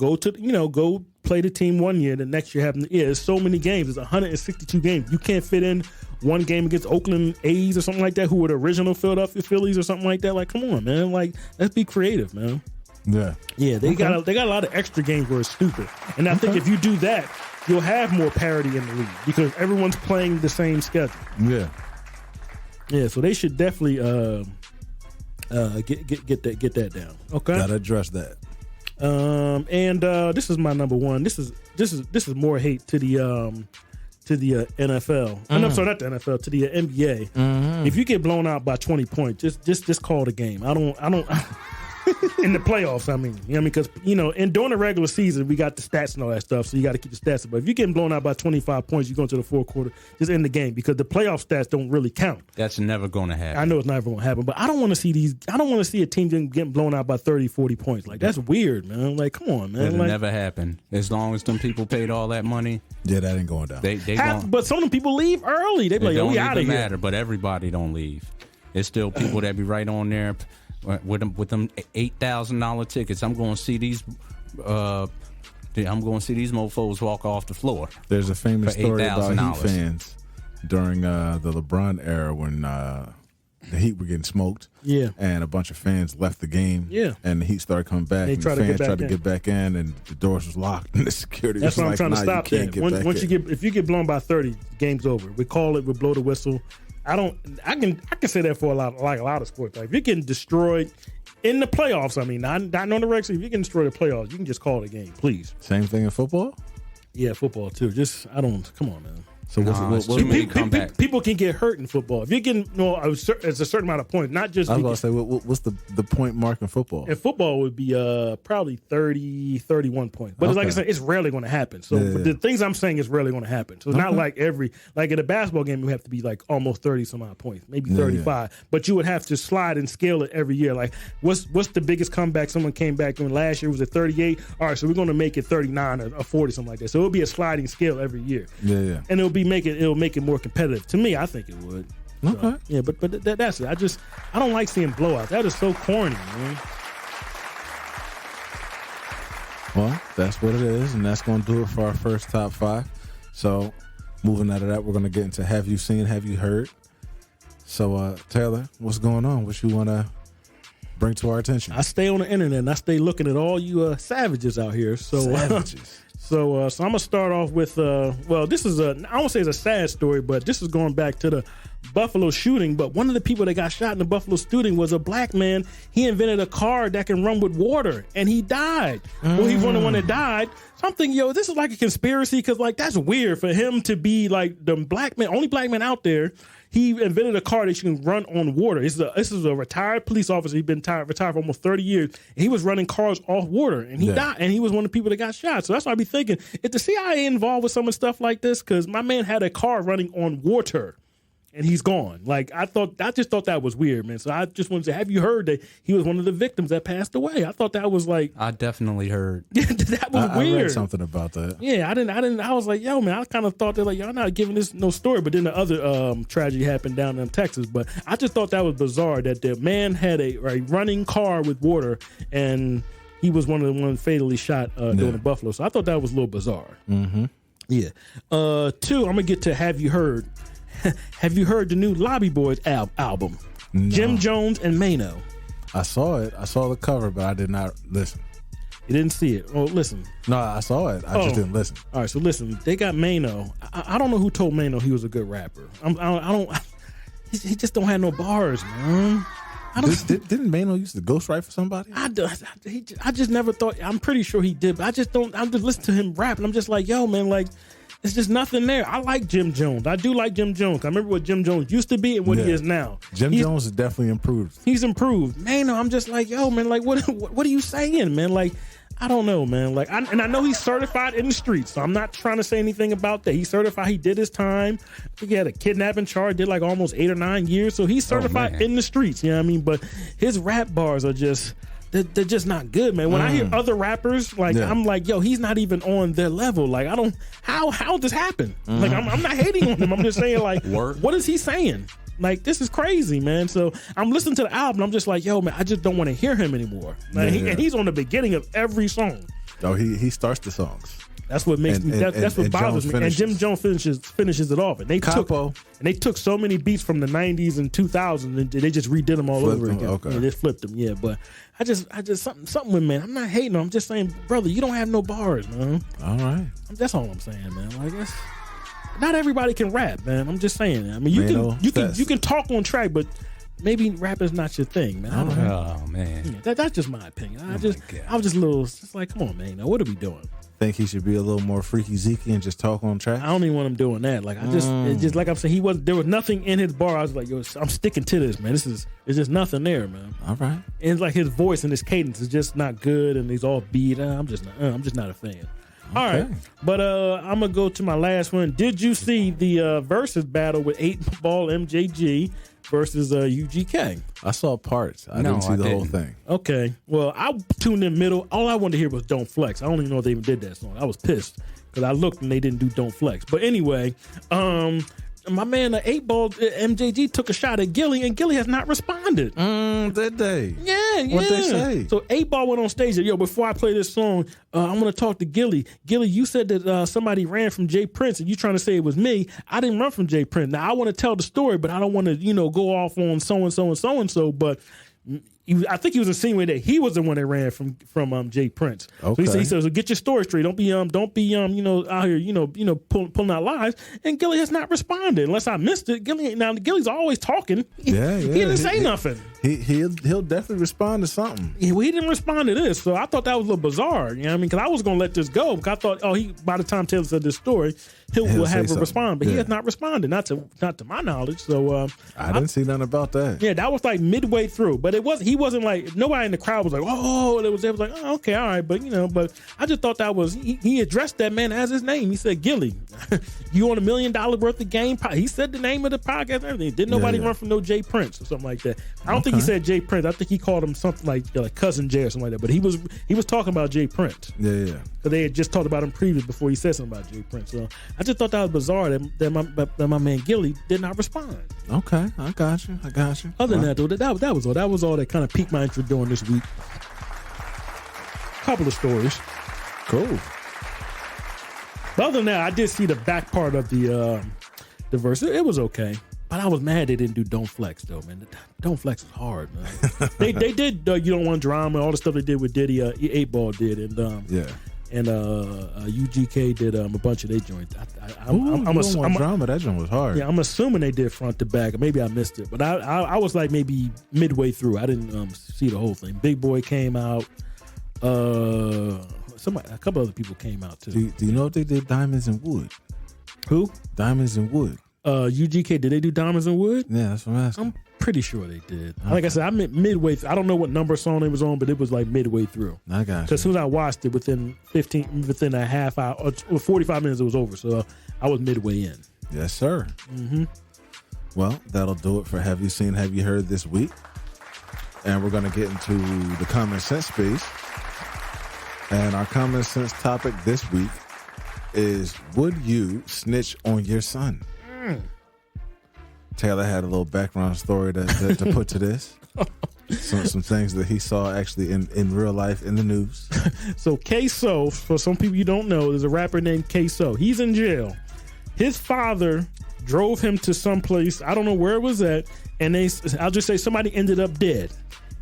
play the team 1 year, the next year have there's so many games. It's 162 games. You can't fit in one game against Oakland A's or something like that, who were the original Philadelphia Phillies or something like that. Like, come on, man. Like, let's be creative, man. Yeah. They got a lot of extra games where it's stupid. And I think if you do that, you'll have more parity in the league because everyone's playing the same schedule. Yeah. Yeah, so they should definitely get that down. Okay. Gotta address that. And this is my number 1. This is more hate to the NFL. I'm sorry, not the NFL, to the NBA. If you get blown out by 20 points, just call the game. I don't in the playoffs, I mean. You know what I mean? Because, you know, and during the regular season, we got the stats and all that stuff, so you got to keep the stats. But if you're getting blown out by 25 points, you go into the fourth quarter, just end the game because the playoff stats don't really count. That's never going to happen. I know it's never going to happen, but I don't want to see a team getting blown out by 30, 40 points. Like, that's weird, man. Like, come on, man. It'll never happen. As long as them people paid all that money. Yeah, that ain't going down. But some of them people leave early. They be like, oh, we out of here. Matter, but everybody don't leave. There's still people that be right on there with them $8,000 tickets. I'm going to see these mofos walk off the floor. There's a famous story about Heat fans during the LeBron era when the Heat were getting smoked. Yeah. And a bunch of fans left the game. Yeah. And the Heat started coming back. And the fans tried to get back in, and the doors was locked, and the security was like, I'm trying to stop you can't that. get back in. If you get blown by 30, game's over. We call it, we blow the whistle. I can say that for a lot of sports. Like if you're getting destroyed in the playoffs, I mean, not on the regular season, if you can destroy the playoffs, you can just call it a game, please. Same thing in football? Yeah, football too. Come on, man. So people can get hurt in football. If you're getting it's a certain amount of points, not just. I was going to say, what's the point mark in football? In football would be probably 30, 31 points. But like I said, it's rarely going to happen. So the things I'm saying is rarely going to happen. So it's not like in a basketball game, you have to be like almost 30 some odd points, maybe 35. Yeah. But you would have to slide and scale it every year. Like what's the biggest comeback someone came back in last year? Was it 38? All right, so we're going to make it 39 or 40, something like that. So it'll be a sliding scale every year. Yeah. And it'll make it more competitive. To me, I think it would. Okay. So, yeah, but that's it. I don't like seeing blowouts. That is so corny, man. Well, that's what it is, and that's going to do it for our first top 5. So, moving out of that, we're going to get into Have You Seen, Have You Heard? So, Taylor, what's going on? What you want to bring to our attention? I stay on the internet and I stay looking at all you savages out here. So, Savages. So I'm gonna start off with this is I won't say it's a sad story, but this is going back to the Buffalo shooting. But one of the people that got shot in the Buffalo shooting was a black man. He invented a car that can run with water, and he died. Well, he was the one that died. So I'm thinking, this is like a conspiracy, because like that's weird for him to be like the only black man out there. He invented a car that you can run on water. This is a retired police officer. He's been retired for almost 30 years. And he was running cars off water, and he died. And he was one of the people that got shot. So that's why I be thinking, is the CIA involved with some of stuff like this? Because my man had a car running on water, and he's gone. Like I just thought that was weird, man. So I just wanted to say, have you heard that he was one of the victims that passed away? I thought that was like, I definitely heard. That was weird. I read something about that. Yeah, I didn't. I was like, yo, man, I kind of thought that like y'all not giving this no story. But then the other tragedy happened down in Texas. But I just thought that was bizarre that the man had a running car with water, and he was one of the ones fatally shot during the Buffalo. So I thought that was a little bizarre. Mm-hmm. Yeah. 2, I'm gonna get to have you heard. Have you heard the new Lobby Boys album? No. Jim Jones and Mano. I saw it. I saw the cover, but I did not listen. You didn't see it? Oh, listen. No, I saw it. I just didn't listen. All right, so listen. They got Mano. I don't know who told Mano he was a good rapper. I don't. He just don't have no bars, man. Didn't Mano used to ghostwrite for somebody? I just never thought. I'm pretty sure he did, but I just don't. I'm just listening to him rap, and I'm just like, yo, man, like. It's just nothing there. I like Jim Jones. I do like Jim Jones. I remember what Jim Jones used to be and what he is now. Jim Jones has definitely improved. He's improved. Man, I'm just like, yo, man, like, what are you saying, man? Like, I don't know, man. Like, I know he's certified in the streets, so I'm not trying to say anything about that. He's certified. He did his time. He had a kidnapping charge, did like almost 8 or 9 years. So he's certified in the streets, you know what I mean? But his rap bars are just... They're just not good, man. When I hear other rappers, like I'm like, yo, he's not even on their level. Like I don't, how this happen? Like I'm not hating on him. I'm just saying, like, what is he saying? Like this is crazy, man. So I'm listening to the album. I'm just like, yo, man, I just don't want to hear him anymore. Like, and he's on the beginning of every song. Oh, he starts the songs. That's what makes me. That's what bothers me. And Jim Jones finishes it off. And they took so many beats from the '90s and 2000s, and they just redid them all over again. Okay. Yeah, they flipped them. Yeah, but I just something with, man. I'm not hating on. I'm just saying, brother, you don't have no bars, man. All right. That's all I'm saying, man. Like not everybody can rap, man. I'm just saying. I mean, you can talk on track, but maybe rap is not your thing, man. Oh man, that's just my opinion. I was just a little. It's like, come on, man. Now, what are we doing? Think he should be a little more freaky zeke and just talk on track? I don't even want him doing that. Like it's just like I'm saying, there was nothing in his bar. I was like, yo, I'm sticking to this, man. It's just nothing there, man. All right. And it's like his voice and his cadence is just not good, and he's all beat. I'm just not a fan. Okay. All right, but I'm gonna go to my last one. Did you see the versus battle with 8 Ball MJG versus UGK? I saw parts. I didn't see the whole thing. Okay. Well, I tuned in middle. All I wanted to hear was Don't Flex. I don't even know if they even did that song. I was pissed because I looked and they didn't do Don't Flex. But anyway, my man, 8 Ball MJG took a shot at Gilly, and Gilly has not responded. Did they? Yeah. What'd they say? So 8 Ball went on stage and, yo, before I play this song, I'm going to talk to Gilly. Gilly, you said that somebody ran from Jay Prince, and you trying to say it was me. I didn't run from Jay Prince. Now, I want to tell the story, but I don't want to, go off on so-and-so and so-and-so, but... I think he was insinuating that he was the one that ran from Jay Prince. Okay. So he says, so get your story straight. Don't be out here, pulling out lies. And Gilly has not responded unless I missed it. Gilly's always talking. He didn't say nothing. He'll definitely respond to something. He didn't respond to this, so I thought that was a little bizarre. You know what I mean? Because I was going to let this go. Because I thought, by the time Taylor said this story, he'll have a respond. But he has not responded, not to my knowledge. So I didn't see nothing about that. Yeah, that was like midway through, but he wasn't like, nobody in the crowd was like, oh, it was like, oh, okay, all right, but but I just thought that was he addressed that man as his name. He said, Gilly, you on $1 million worth of game? He said the name of the podcast and everything. Didn't nobody run from no Jay Prince or something like that? I don't think he said Jay Prince. I think he called him something like Cousin Jay or something like that. But he was talking about Jay Prince. Yeah. Because they had just talked about him previous before he said something about Jay Prince. So I just thought that was bizarre that my man Gilly did not respond. Okay, I got you. Other than that, though, that was all. That was all that kind of piqued my interest during this week. Couple of stories. Cool. But other than that, I did see the back part of the verse. It was okay. But I was mad they didn't do Don't Flex though, man. Don't Flex is hard, man. they did You Don't Want Drama, all the stuff they did with Diddy. 8 Ball did, and UGK did a bunch of their joints. I'm Drama. That joint was hard. Yeah, I'm assuming they did front to back. Maybe I missed it, but I was like maybe midway through. I didn't see the whole thing. Big Boy came out. A couple other people came out too. Do you know if they did Diamonds and Wood? Who? Diamonds and Wood. UGK, did they do Diamonds and Wood? Yeah, that's what I'm asking. I'm pretty sure they did. Okay. Like I said, I'm midway. I don't know what number song it was on, but it was like midway through. I got you. Because as soon as I watched it, within a half hour or 45 minutes, it was over. So I was midway in. Yes, sir. Mm-hmm. Well, that'll do it for Have You Seen, Have You Heard this week. And we're going to get into the common sense space. And our common sense topic this week is, would you snitch on your son? Taylor had a little background story to put to this. Some things that he saw actually in real life in the news. So K-So, for some people you don't know, there's a rapper named K-So. He's in jail. His father drove him to some place, I don't know where it was at, and I'll just say somebody ended up dead.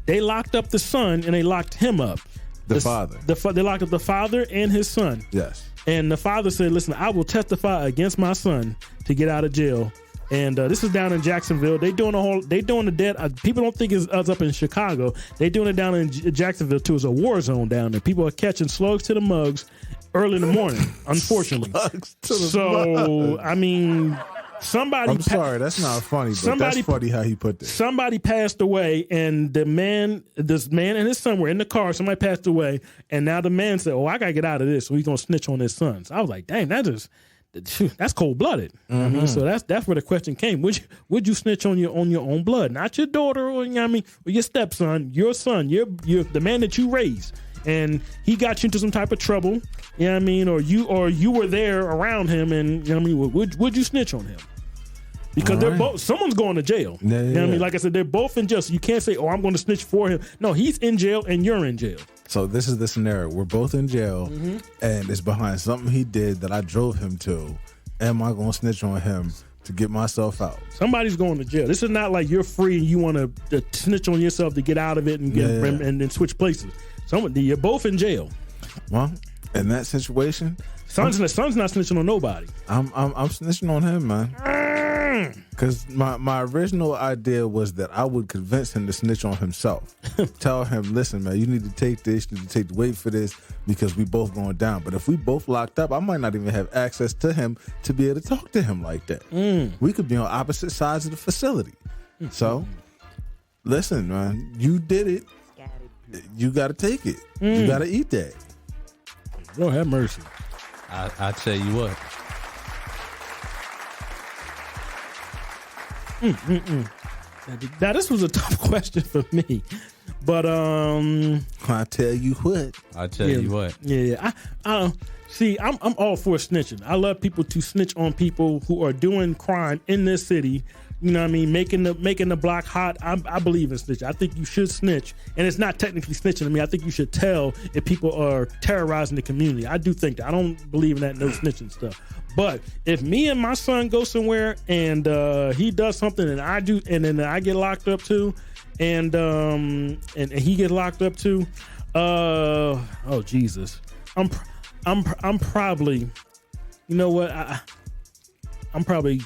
They locked up the son and they locked him up. The father. They locked up the father and his son. Yes. And the father said, listen, I will testify against my son to get out of jail. And this is down in Jacksonville. They doing the dead. People don't think it's up in Chicago. They doing it down in Jacksonville too. It's a war zone down there. People are catching slugs to the mugs early in the morning, unfortunately. I mean, somebody. I'm sorry, that's not funny, but that's funny how he put this. Somebody passed away, and this man and his son were in the car. Somebody passed away, and now the man said, "Oh, I gotta get out of this." So he's gonna snitch on his son. So I was like, "Dang, that's cold blooded." Mm-hmm. I mean, so that's where the question came. Would you snitch on your own blood, not your daughter or or your stepson, your son, you're the man that you raised, and he got you into some type of trouble. You know what I mean, or you were there around him, and you know what I mean. Would you snitch on him? Because they're both. Someone's going to jail. Yeah, you know what I mean? Like I said, they're both in jail. So you can't say, "Oh, I'm going to snitch for him." No, he's in jail and you're in jail. So this is the scenario. We're both in jail, and it's behind something he did that I drove him to. Am I going to snitch on him to get myself out? Somebody's going to jail. This is not like you're free and you want to snitch on yourself to get out of it and and then switch places. You're both in jail. Well, in that situation, son's not snitching on nobody. I'm snitching on him, man. Because my original idea was that I would convince him to snitch on himself. Tell him, listen, man, you need to take this, you need to take the weight for this, because we both going down. But if we both locked up, I might not even have access to him to be able to talk to him like that. We could be on opposite sides of the facility. So, listen, man, you did it. You got to take it. You got to eat that. Lord have mercy. I tell you what. Now this was a tough question for me, but I tell you what. I tell you what. Yeah, I see. I'm all for snitching. I love people to snitch on people who are doing crime in this city. You know what I mean? Making the block hot. I believe in snitching. I think you should snitch, and it's not technically snitching to me. I think you should tell if people are terrorizing the community. I do think that. I don't believe in that no snitching stuff. But if me and my son go somewhere and he does something and I do, and then I get locked up too, and he gets locked up too, oh Jesus, I'm probably, you know what, I'm probably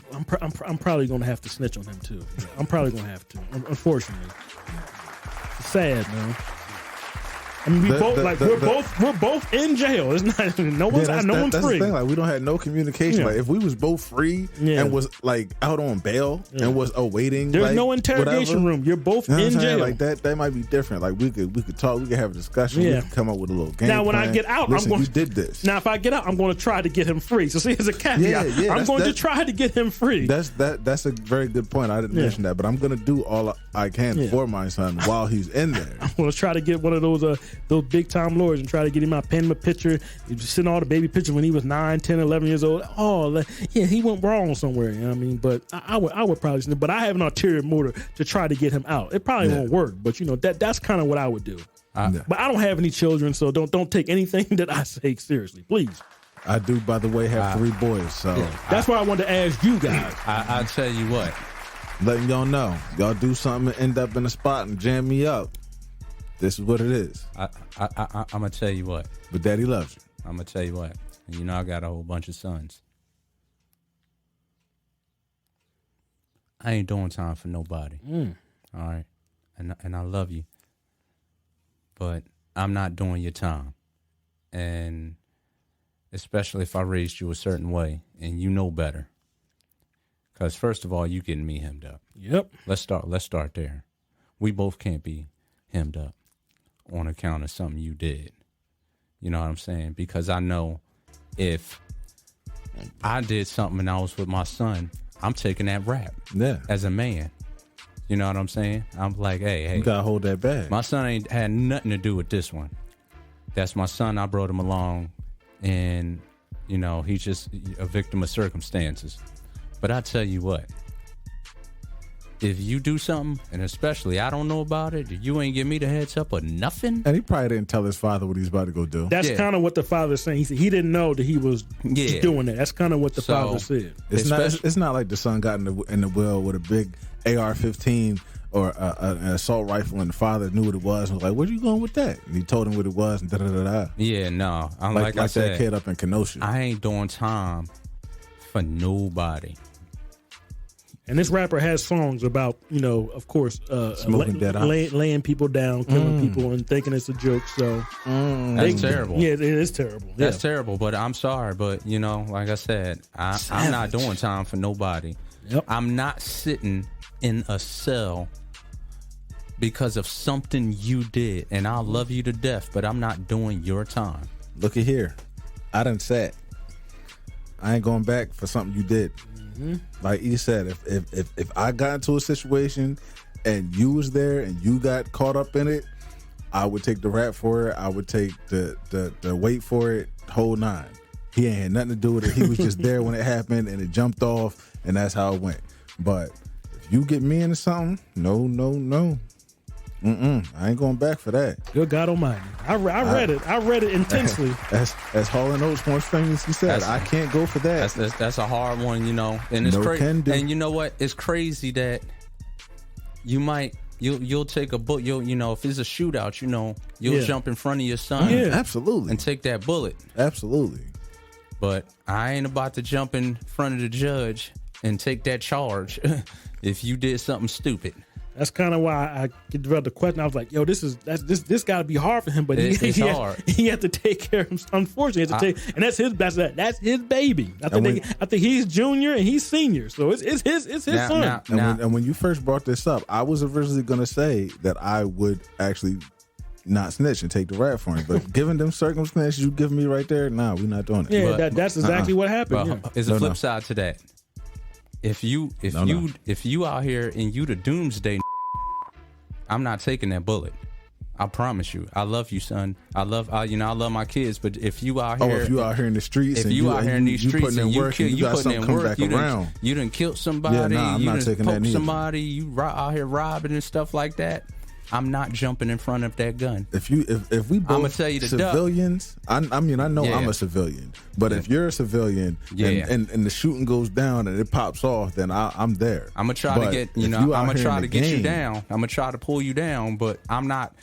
gonna have to snitch on him too. I'm probably gonna have to, unfortunately. It's sad, man. I mean, we're both in jail. It's not no one's free. That's the thing. Like, we don't have no communication. Like, if we was both free and was like out on bail and was awaiting, there's like, no interrogation room. You're both in jail. Like that might be different. Like, we could talk. We could have a discussion. We could come up with a little game. Now, when plan. I get out, listen, I'm going. You did this. Now, if I get out, I'm going to try to get him free. So, see, there's a caveat. I'm going to try to get him free. That's a very good point. I didn't mention that, but I'm going to do all I can for my son while he's in there. I'm going to try to get one of those big time lawyers and try to get him out, paint him a picture. He was sending all the baby pictures when he was 9, 10, 11 years old. Oh, yeah, he went wrong somewhere. You know what I mean? But I would probably, but I have an ulterior motive to try to get him out. It probably won't work, but you know, that's kind of what I would do. But I don't have any children, so don't take anything that I say seriously, please. I do, by the way, have 3 boys, so that's why I wanted to ask you guys. I tell you what, letting y'all know. Y'all do something and end up in a spot and jam me up. This is what it is. I'm gonna tell you what. But Daddy loves you. I'm gonna tell you what. And you know I got a whole bunch of sons. I ain't doing time for nobody. All right, and I love you, but I'm not doing your time, and especially if I raised you a certain way and you know better. Because first of all, you getting me hemmed up. Yep. Let's start there. We both can't be hemmed up on account of something you did. You know what I'm saying? Because I know if I did something and I was with my son, I'm taking that rap. Yeah. As a man. You know what I'm saying? I'm like, hey. You gotta hold that back. My son ain't had nothing to do with this one. That's my son. I brought him along, and, you know, he's just a victim of circumstances. But I tell you what, if you do something, and especially I don't know about it, you ain't give me the heads up or nothing. And he probably didn't tell his father what he's about to go do. That's kind of what the father's saying. He said he didn't know that he was doing it. That's kind of what the father said. It's not like the son got in the well with a big AR-15 or an assault rifle, and the father knew what it was and was like, "Where you going with that?" And he told him what it was, and da da da da. Yeah, no, I'm like I said, that kid up in Kenosha. I ain't doing time for nobody. And this rapper has songs about, you know, of course, laying people down, killing people, and thinking it's a joke. So that's terrible. Yeah, it is terrible. That's terrible. But I'm sorry, but you know, like I said, I'm not doing time for nobody. Yep. I'm not sitting in a cell because of something you did, and I love you to death, but I'm not doing your time. Look at here, I done sat. I ain't going back for something you did. Like you said, if I got into a situation and you was there and you got caught up in it, I would take the rap for it. I would take the weight for it, whole nine. He ain't had nothing to do with it. He was just there when it happened and it jumped off, and that's how it went. But if you get me into something, no. I ain't going back for that. Good God Almighty! I read it. I read it intensely. As Hall & Oates once famously said, I can't go for that. That's a hard one, you know. And it's crazy. And you know what? It's crazy that you'll take a bullet. You know, if it's a shootout, you know, you'll jump in front of your son. Yeah, absolutely, and take that bullet. Absolutely. But I ain't about to jump in front of the judge and take that charge if you did something stupid. That's kind of why I developed the question. I was like, "Yo, this got to be hard for him." But it's hard. He had to take care of him. Unfortunately, and that's his baby. I think he's junior and he's senior, so it's his son. And when you first brought this up, I was originally going to say that I would actually not snitch and take the rap for him. But given them circumstances you give me right there, we're not doing it. Yeah, that's exactly what happened. There's a flip side to that. If you out here and you the doomsday, I'm not taking that bullet. I promise you. I love you, son. I love my kids. But if you out here, in the streets, and you putting in work, you done killed somebody. Yeah, I'm not taking that. Somebody, you out here robbing and stuff like that. I'm not jumping in front of that gun. If we both I'm gonna tell you civilians, I know I'm a civilian, but if you're a civilian and the shooting goes down and it pops off, then I'm there. I'm gonna try to get I'm gonna try to get you down. I'm gonna try to pull you down, but I'm not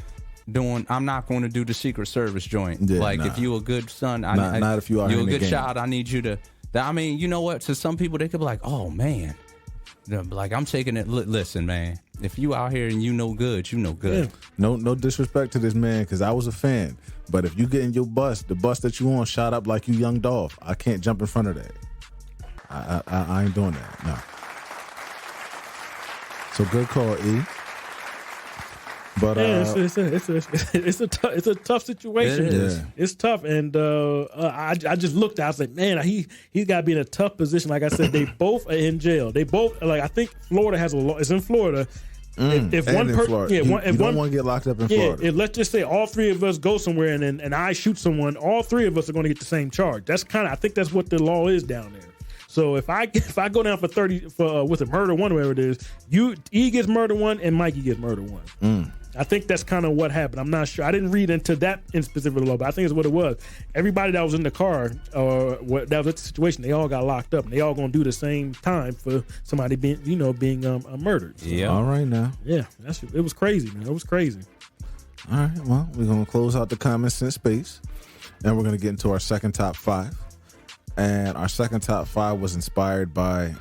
going to do the Secret Service joint. If you a good son, not if you are you're a good child. I need you to. I mean, you know what? To some people, they could be like, "Oh man." Like, I'm taking it. Listen, man. If you out here and you know good, you know good. Yeah. No disrespect to this man, because I was a fan. But if you get in your bus, the bus that you on shot up like you Young Dolph, I can't jump in front of that. I ain't doing that. No. So good call, E. But it's a tough situation. It's tough, and I just looked. I was like, man, he's got to be in a tough position. Like I said, they both are in jail. They both I think Florida has a law. It's in Florida. If one person, you don't want to get locked up in Florida. Let's just say all three of us go somewhere and I shoot someone. All three of us are going to get the same charge. That's I think that's what the law is down there. So if I go down for 30 with a murder one, whatever it is, E gets murder one and Mikey gets murder one. I think that's kind of what happened. I'm not sure. I didn't read into that in specific law, but I think it's what it was. Everybody that was in the car or that was at the situation, they all got locked up, and they all gonna do the same time for somebody being murdered. So, Yeah. All right now. Yeah, it was crazy, man. It was crazy. All right. Well, we're gonna close out the common sense space, and we're gonna get into our second top 5. And our second top 5 was inspired by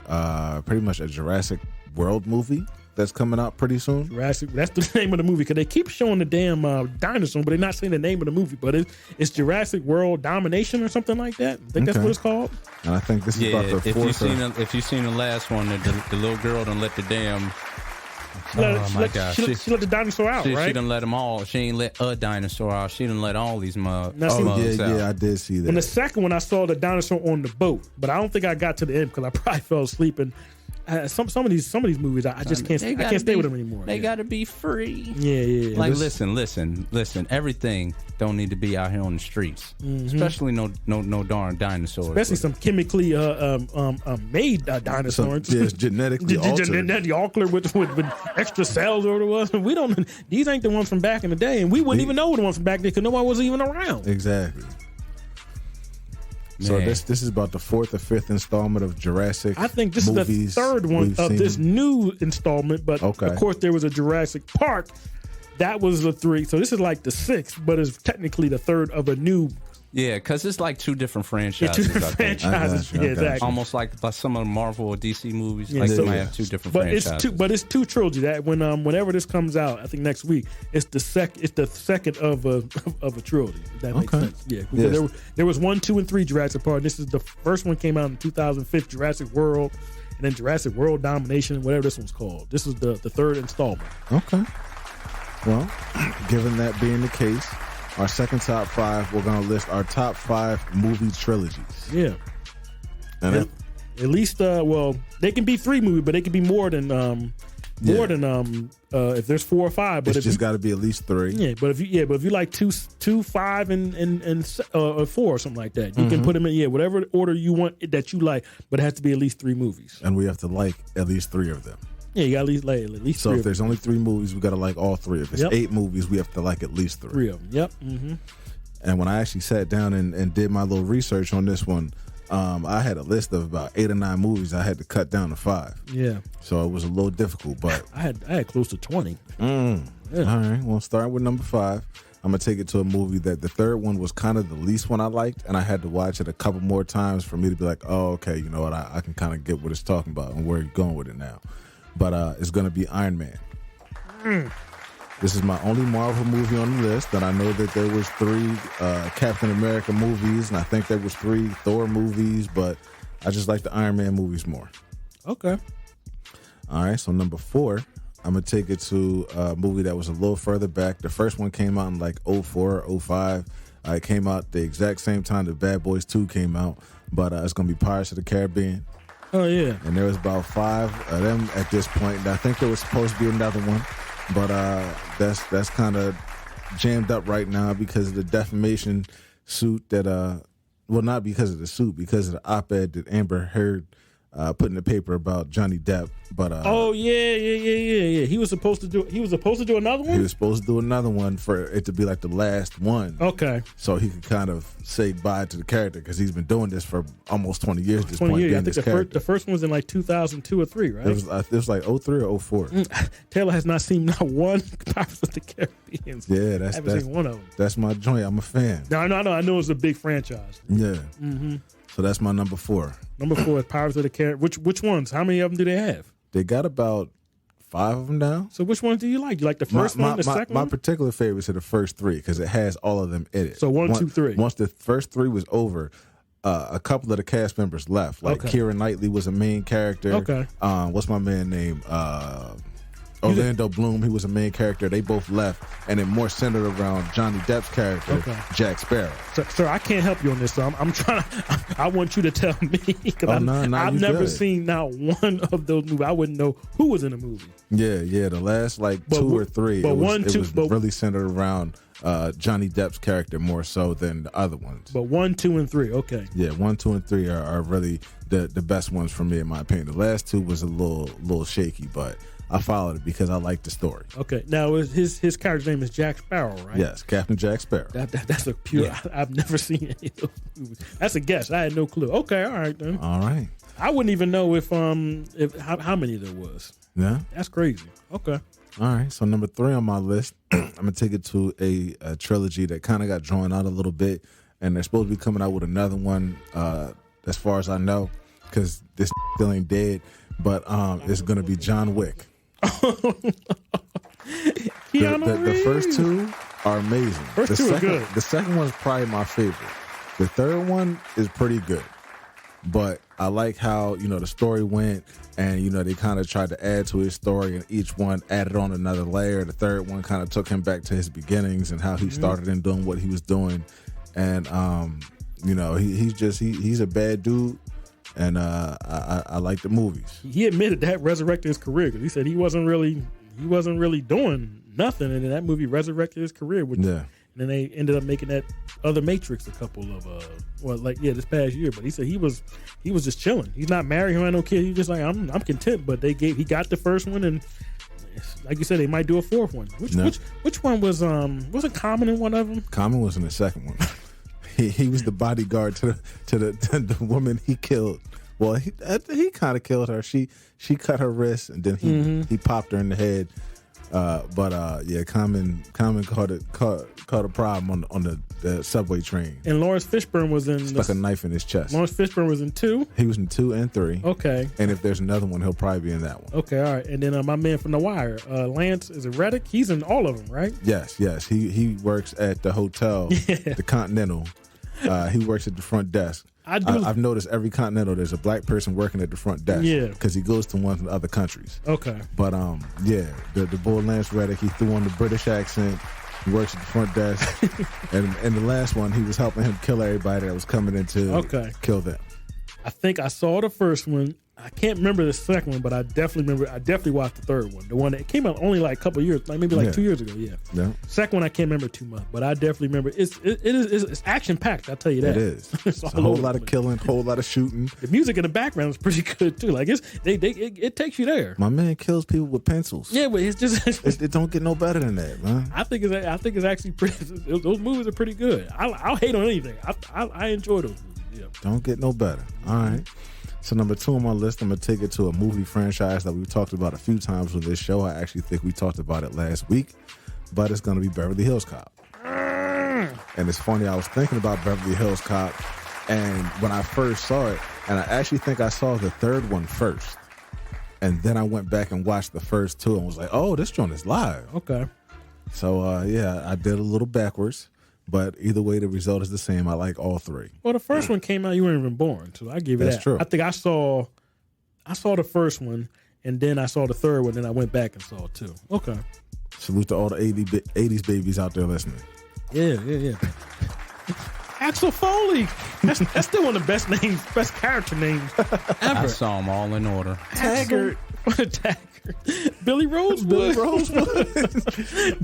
pretty much a Jurassic World movie that's coming out pretty soon. Jurassic, that's the name of the movie, because they keep showing the damn dinosaur, but they're not saying the name of the movie. But it's Jurassic World Domination or something like that. I think that's what it's called. And I think this is about the fourth. If you've seen the last one, the little girl done let the damn. She let the dinosaur out, right? She done let them all. She ain't let a dinosaur out. She done let all these mugs Now, see, out. Yeah, I did see that. In the second one, I saw the dinosaur on the boat, but I don't think I got to the end because I probably fell asleep. And some of these movies, I just can't. I can't stay with them anymore. They got to be free. Yeah. Like, listen. Everything don't need to be out here on the streets, especially no darn dinosaurs. Especially some chemically made dinosaurs. It's genetically altered. Genetically altered with extra cells or whatever it was. We don't. These ain't the ones from back in the day, and we wouldn't even know the ones from back then because no one was even around. Exactly. So this is about the 4th or 5th installment of Jurassic. I think this is the third one of this new installment, but of course there was a Jurassic Park. That was the 3. So this is like the 6th, but it's technically the 3rd of a new. Yeah, because it's like 2 different franchises. Yeah, 2 different franchises. Yeah, exactly. Almost like some of the Marvel or DC movies. Yeah, like so, they might have 2 different franchises. It's 2 trilogy. That whenever this comes out, I think next week, it's the second of a trilogy. If that makes sense. Yeah, because there was 1, 2, and 3 Jurassic Park. This is the first one came out in 2005, Jurassic World, and then Jurassic World Domination, whatever this one's called. This is the 3rd installment. Okay. Well, given that being the case, our second top 5, we're going to list our top 5 movie trilogies. Yeah. And at least, they can be 3 movies, but they can be more than if there's 4 or 5. But it's just got to be at least 3. Yeah, but if you like 2, 5, and 4 or something like that, you can put them in whatever order you want that you like, but it has to be at least 3 movies. And we have to like at least 3 of them. Yeah, you got at least so 3. if there's only 3 movies, we got to like all 3. If it's 8 movies, we have to like at least 3. 3 of them. Yep. Mm-hmm. And when I actually sat down and did my little research on this one, I had a list of about 8 or 9 movies I had to cut down to 5. Yeah. So it was a little difficult, but I had close to 20. Yeah. All right. Well, start with number 5. I'm gonna take it to a movie that the third one was kind of the least one I liked, and I had to watch it a couple more times for me to be like, oh, okay, you know what? I can kind of get what it's talking about and where you're going with it now. But it's gonna be Iron Man. This is my only Marvel movie on the list, and I know that there was 3 Captain America movies, and I think there was 3 Thor movies, but I just like the Iron Man movies more. Okay. All right, so number 4, I'm going to take it to a movie that was a little further back. The first one came out in like 04, 05. It came out the exact same time that Bad Boys 2 came out, but it's going to be Pirates of the Caribbean. Oh, yeah. And there was about 5 of them at this point. And I think there was supposed to be another one, but that's kind of jammed up right now because of the defamation suit that, well, not because of the suit, because of the op-ed that Amber Heard put in the paper about Johnny Depp. But oh yeah. He was supposed to do another one. He was supposed to do another one for it to be like the last one. Okay. So he could kind of say bye to the character because he's been doing this for almost 20 years. At this 20 point, years. I think the first one was in like 2002 or 3, right? It was like 03 or 04. Taylor has not seen not one Pirates of the Caribbean. Yeah, I haven't seen one of them. That's my joint. I'm a fan. No, I know it's a big franchise. Yeah. Mm-hmm. So that's my number 4. Number 4 is Pirates of the Caribbean. Which ones? How many of them do they have? They got about 5 of them now. So which ones do you like? You like the first one, the second one? My particular favorites are the first 3 because it has all of them in it. So 1, 2, 3. Once the first 3 was over, a couple of the cast members left. Like Keira Knightley was a main character. Okay. What's my man name? Orlando Bloom, he was a main character. They both left, and it more centered around Johnny Depp's character, Jack Sparrow. Sir, I can't help you on this. So I'm trying to. I want you to tell me because I've never seen not one of those movies. I wouldn't know who was in the movie. Yeah. The last 2 or 3, it was really centered around Johnny Depp's character more so than the other ones. But 1, 2, and 3, okay. Yeah, 1, 2, and 3 are really the best ones for me, in my opinion. The last two was a little shaky, but I followed it because I like the story. Okay, now his character's name is Jack Sparrow, right? Yes, Captain Jack Sparrow. That's a pure. Yeah. I've never seen any of those movies. That's a guess. I had no clue. Okay, all right then. All right. I wouldn't even know if how many there was. Yeah, that's crazy. Okay. All right. So number 3 on my list, I'm gonna take it to a trilogy that kind of got drawn out a little bit, and they're supposed to be coming out with another one, as far as I know, because this still ain't dead. But it's gonna be John Wick. The first 2 are amazing. First 2 are good. The second one is probably my favorite. The third one is pretty good, but I like how the story went, and they kind of tried to add to his story, and each one added on another layer. The third one kind of took him back to his beginnings and how he started in doing what he was doing, and he's a bad dude. And I like the movies. He admitted that resurrected his career because he said he wasn't really doing nothing, and then that movie resurrected his career. And then they ended up making that other Matrix a couple of this past year. But he said he was just chilling. He's not married. He had no kid. He's just like I'm content. But he got the first one, and like you said, they might do a fourth one. Which one wasn't Common in one of them? Common was in the second one. He was the bodyguard to the woman he killed. Well, he kind of killed her. She cut her wrist, and then he popped her in the head. Common caught a problem on the subway train. And Lawrence Fishburne was in. Stuck a knife in his chest. Lawrence Fishburne was in 2. He was in 2 and 3. Okay. And if there's another one, he'll probably be in that one. Okay, all right. And then my man from The Wire, Lance, is it Reddick? He's in all of them, right? Yes. He works at the hotel, the Continental. He works at the front desk. I've noticed every Continental there's a black person working at the front desk. Yeah, because he goes to one from other countries. Okay, but the boy Lance Reddick, he threw on the British accent. He works at the front desk, and the last one he was helping him kill everybody that was coming in to kill them. I think I saw the first one. I can't remember the second one, but I definitely watched the third one. The one that came out only like a couple of years, maybe 2 years ago. Yeah. Second one I can't remember too much, but I definitely remember. It's action packed. I'll tell you that. It is. It's a whole lot of killing, whole lot of shooting. The music in the background is pretty good too. Like it takes you there. My man kills people with pencils. Yeah, but it's just it don't get no better than that, man. I think it's actually pretty. Those movies are pretty good. I'll hate on anything. I enjoy those movies. Yeah. Don't get no better. All right. So number 2 on my list, I'm going to take it to a movie franchise that we've talked about a few times with this show. I actually think we talked about it last week, but it's going to be Beverly Hills Cop. And it's funny, I was thinking about Beverly Hills Cop, and when I first saw it, and I actually think I saw the third one first, and then I went back and watched the first 2 and was like, oh, this joint is live. Okay. So, I did a little backwards. But either way, the result is the same. I like all 3. Well, the first one came out, you weren't even born, so I give you that. That's true. I think I saw the first one, and then I saw the third one, then I went back and saw it too. Okay. Salute to all the 80s babies out there listening. Yeah. Axel Foley. That's still one of the best names, best character names ever. I saw them all in order. Taggart. Billy Rosewood.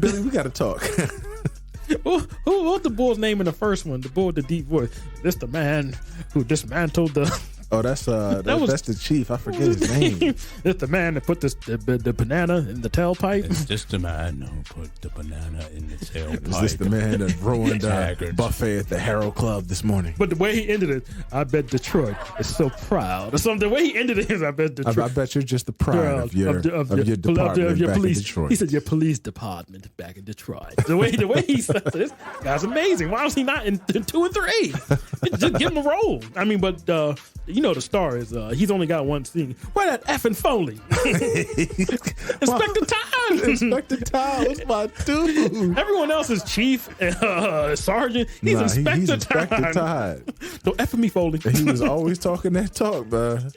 Billy, we got to talk. What's the bull's name in the first one? The bull with the deep voice. This the man who dismantled the. Oh, that's the chief. I forget his name. It's the man that put the banana in the tailpipe. It's just the man who put the banana in the tailpipe. Is this the man that ruined the buffet at the Harold Club this morning? But the way he ended it, I bet Detroit is so proud. Or something. The way he ended it is, I bet Detroit. I bet you're just the pride of your department back in Detroit. He said your police department back in Detroit. The way he said it, this guy's amazing. Why was he not in 2 and 3? Just give him a role. I mean, but the star is he's only got one scene. Where that effing Foley? Inspector Todd. Inspector Todd was my dude. Everyone else is chief, sergeant. He's Inspector Todd. Don't F me, Foley. He was always talking that talk, man.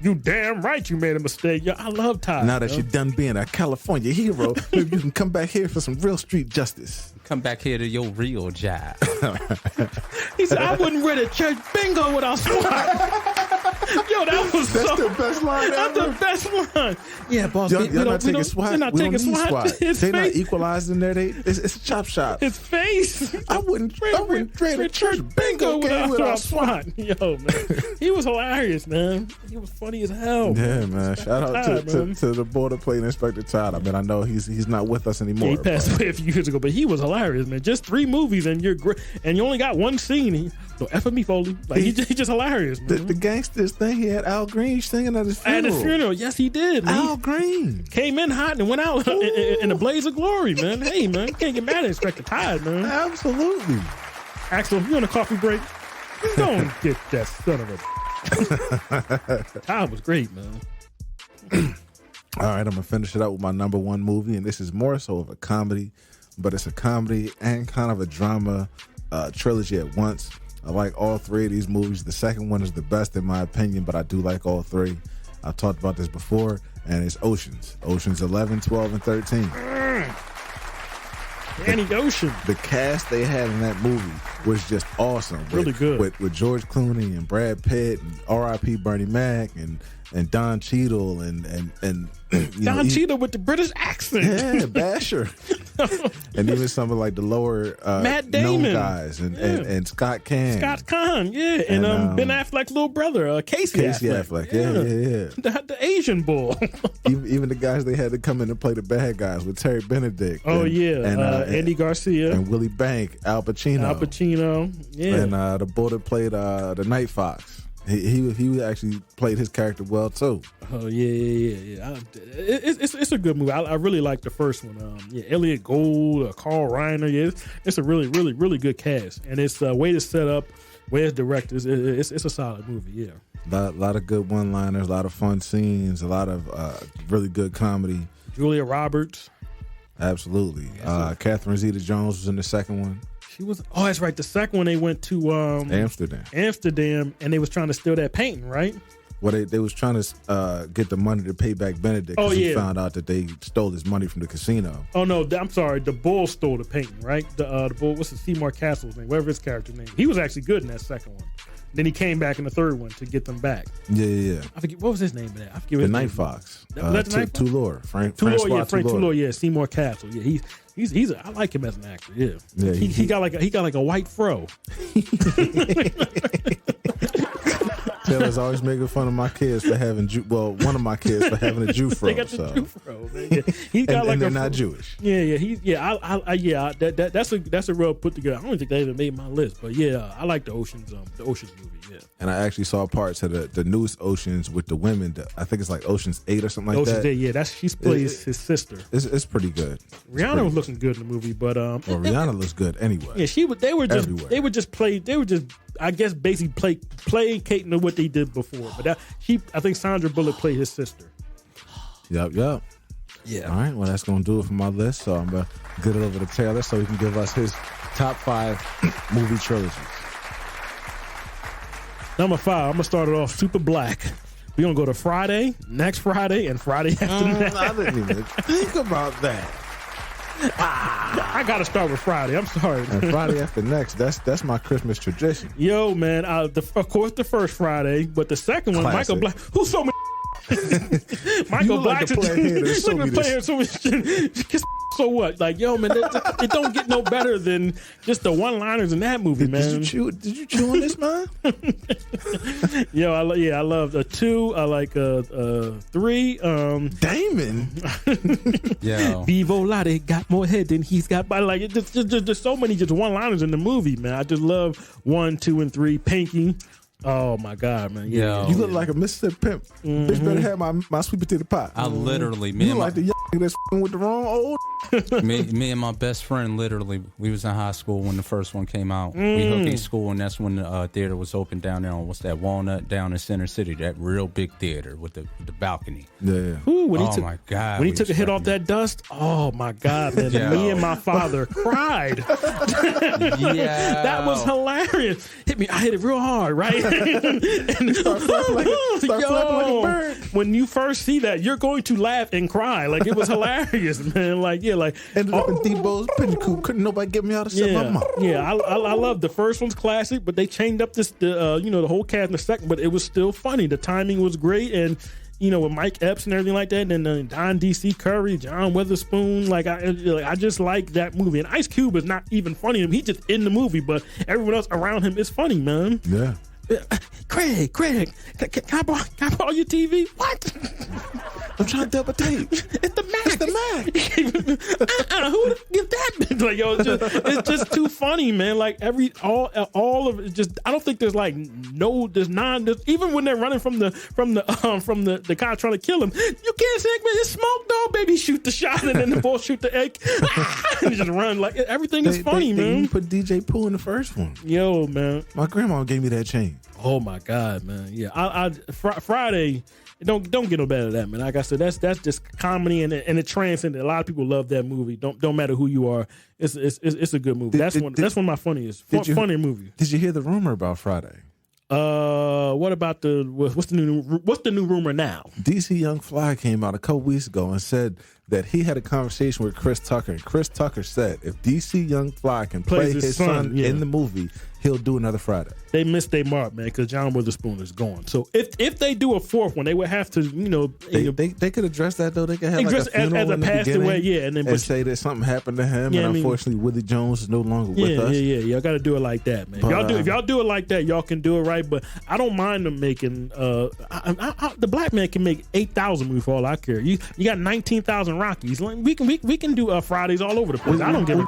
You damn right you made a mistake. I love Todd. Now that you're done being a California hero, maybe you can come back here for some real street justice. Come back here to your real job. He said, I wouldn't read a church bingo without SWAT. Yo, Yo, that was That's the best line That's ever. the best line. Yeah, boss. Y'all not taking SWAT. We're not We taking don't need SWAT. His They not face. equalized in there. It's a chop shop. His face. I wouldn't trade a church bingo game without SWAT. Yo, man. He was hilarious, man. He was funny as hell. Yeah, man. Shout out to the border plate Inspector Todd. I mean, I know he's not with us anymore. Yeah, he passed away a few years ago, but he was hilarious, man. Just 3 movies and you're great, and you only got one scene. So F with me, Foley. Like he just hilarious, man. The gangsters thing. He had Al Green singing at his funeral. At his funeral, yes, he did. Man. Al Green Came in hot and went out in a blaze of glory, man. Hey, man, you can't get mad at Inspector Todd, man. Absolutely. Axel, you on a coffee break? Don't get that son of a. Todd was great, man. All right, I'm gonna finish it out with my number 1 movie, and this is more so of a comedy, but it's a comedy and kind of a drama trilogy at once. I like all 3 of these movies. The second one is the best in my opinion, but I do like all 3. I've talked about this before, and it's Oceans 11, 12, and 13. Danny Ocean. The cast they had in that movie was just awesome. Really good. With George Clooney and Brad Pitt and R.I.P. Bernie Mac and Don Cheadle and Don Cheadle with the British accent. Yeah, Basher. And even some of like the lower Matt Damon. known guys and Scott Caan. Scott Caan, yeah. And Ben Affleck's little brother, Casey Affleck. Yeah. The Asian bull. even the guys they had to come in and play the bad guys with Terry Benedict. Oh, and, yeah. And Andy Garcia. And Willie Bank, Al Pacino. Yeah. And the boy that played the Night Fox. He actually played his character well too. Oh yeah. It's a good movie. I really like the first one. Elliot Gould, Carl Reiner. Yeah, it's a really good cast, and it's way to set up, way it's directed. It's a solid movie. Yeah, a lot of good one-liners, a lot of fun scenes, a lot of really good comedy. Julia Roberts. Absolutely. Catherine Zeta-Jones was in the second one. She was. Oh, that's right. The second one they went to Amsterdam, and they was trying to steal that painting, right? Well, they was trying to get the money to pay back Benedict because he found out that they stole his money from the casino. Oh no, I'm sorry. The bull stole the painting, right? The bull. What's the Seymour Castle's name? Whatever his character name. He was actually good in that second one. Then he came back in the third one to get them back. Yeah. I forget what was his name in that. I forget the Night Fox. Toulour. Frank Toulour. Yeah, Seymour Castle. Yeah, he's. I like him as an actor. Yeah. He got like a white fro. Taylor's always making fun of my kids for having one of my kids for having a Jew fro. They got the Jew fro, man. Yeah. He's got and they're not Jewish. That's a real put together. I don't think they even made my list, but yeah, I like the Oceans movie. Yeah. And I actually saw parts of the newest Oceans with the women. I think it's like Ocean's 8 or something like that. Ocean's 8, yeah. She plays his sister. It's pretty good. Rihanna was looking good in the movie, but Rihanna looks good anyway. Yeah, they were just I guess basically placating to what they did before. But I think Sandra Bullock played his sister. Yep. Yeah. All right. Well, that's gonna do it for my list. So I'm gonna get it over to Taylor so he can give us his top 5 movie trilogies. Number 5, I'm gonna start it off super black. We're gonna go to Friday, next Friday, and Friday after next. I didn't even think about that. I gotta start with Friday. I'm sorry. And Friday after next, that's my Christmas tradition. Yo, man, of course the first Friday, but the second one, Classic. Michael Black. Who's so many? Michael Black. So what? Like, yo, man, it don't get no better than just the one-liners in that movie, man. Did you chew on this, man? Yo, I love 2. I like 3. Damon. Yeah. Vivo Latte got more head than he's got body. Like, just so many just one-liners in the movie, man. I just love 1, 2, and 3. Pinky. Oh my God, man! Yeah, you look like a Mississippi pimp. Mm-hmm. Bitch better have my sweet potato pie. I literally, you like the that's with the wrong old. me and my best friend, literally, we was in high school when the first one came out. We hooked in school, and that's when the theater was open down there on Walnut down in Center City, that real big theater with the balcony. Yeah. Ooh, my God! When he took a hit off that dust, oh my God, man! Me and my father cried. Yeah, that was hilarious. I hit it real hard, right? And Start flapping like a bird. When you first see that, you're going to laugh and cry. Like, it was hilarious, man. Like, yeah, like ended up in Debo's pigeon coop. Couldn't nobody get me out of my mouth. Yeah, I love the first one's classic, but they changed up the whole cast in the second, but it was still funny. The timing was great, and with Mike Epps and everything like that, and then Don D.C. Curry, John Witherspoon, I just like that movie. And Ice Cube is not even funny. He's just in the movie, but everyone else around him is funny, man. Yeah. Craig, can I borrow your TV? What? I'm trying to double tape. It's the Mac. Who get that? Like, yo, it's just too funny, man. Like all of it. Just I don't think there's even when they're running from the guy trying to kill him. You can't say it's smoke, dog, baby. Shoot the shot and then the ball shoot the egg. And just run like everything is funny, man. They put DJ Pooh in the first one. Yo, man. My grandma gave me that chain. Oh my God, man. Yeah, Friday. Don't get no better than that, man. Like I said, that's just comedy, and it transcends. A lot of people love that movie. Don't matter who you are. It's a good movie. That's one of my funniest funny movie. Did you hear the rumor about Friday? What about what's the new rumor now? DC Young Fly came out a couple weeks ago and said that he had a conversation with Chris Tucker, and Chris Tucker said if DC Young Fly can play his son in the movie, he'll do another Friday. They missed their mark, man, because John Witherspoon is gone. So if they do a fourth one, they would have to, they could address that though. They could have like a funeral as a passed away, and say that something happened to him, and unfortunately Willie Jones is no longer with us. Y'all got to do it like that, man. If y'all do it like that, y'all can do it right. But I don't mind them making. The black man can make 8,000 movies for all I care. You got 19,000 Rockies. Like, we can do Fridays all over the place. I don't give a.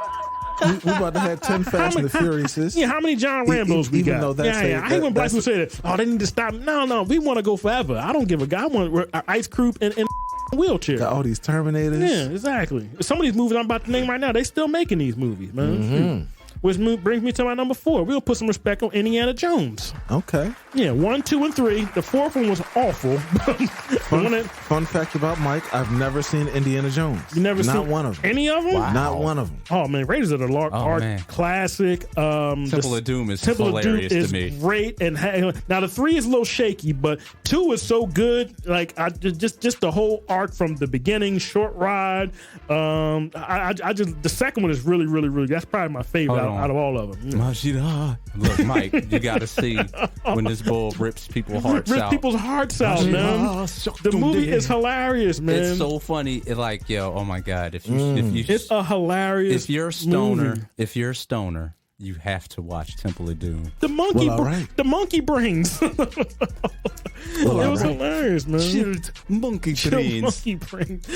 We about to have 10 Fast and the Furiouses. Yeah, how many John Rambos we got? Though that's I hate when black people say that. Oh, they need to stop. No, we want to go forever. I don't give a god. I want Ice Cube and wheelchair. Got all these Terminators. Yeah, exactly. Some of these movies I'm about to name right now, they still making these movies, man. Mm-hmm. Which brings me to my number 4. We'll put some respect on Indiana Jones. Okay. Yeah, 1, 2, and 3. The fourth one was awful. Fun fact about Mike, I've never seen Indiana Jones. You never seen one of them? Any of them? Wow. Not one of them. Oh, man. Raiders of the Lost Ark, classic. Temple of Doom is hilarious to me. Great. And now the 3 is a little shaky, but 2 is so good. Like, just the whole arc from the beginning, short ride. The second one is really, really, really, that's probably my favorite out of all of them. Yeah. Look, Mike, you got to see when this bull rips people's hearts out. Rips people's hearts out, man. The movie is hilarious, man. It's so funny. Oh my God. If you it's a hilarious movie. If you're a stoner, you have to watch Temple of Doom. The monkey brains. It was hilarious, man. Monkey brains.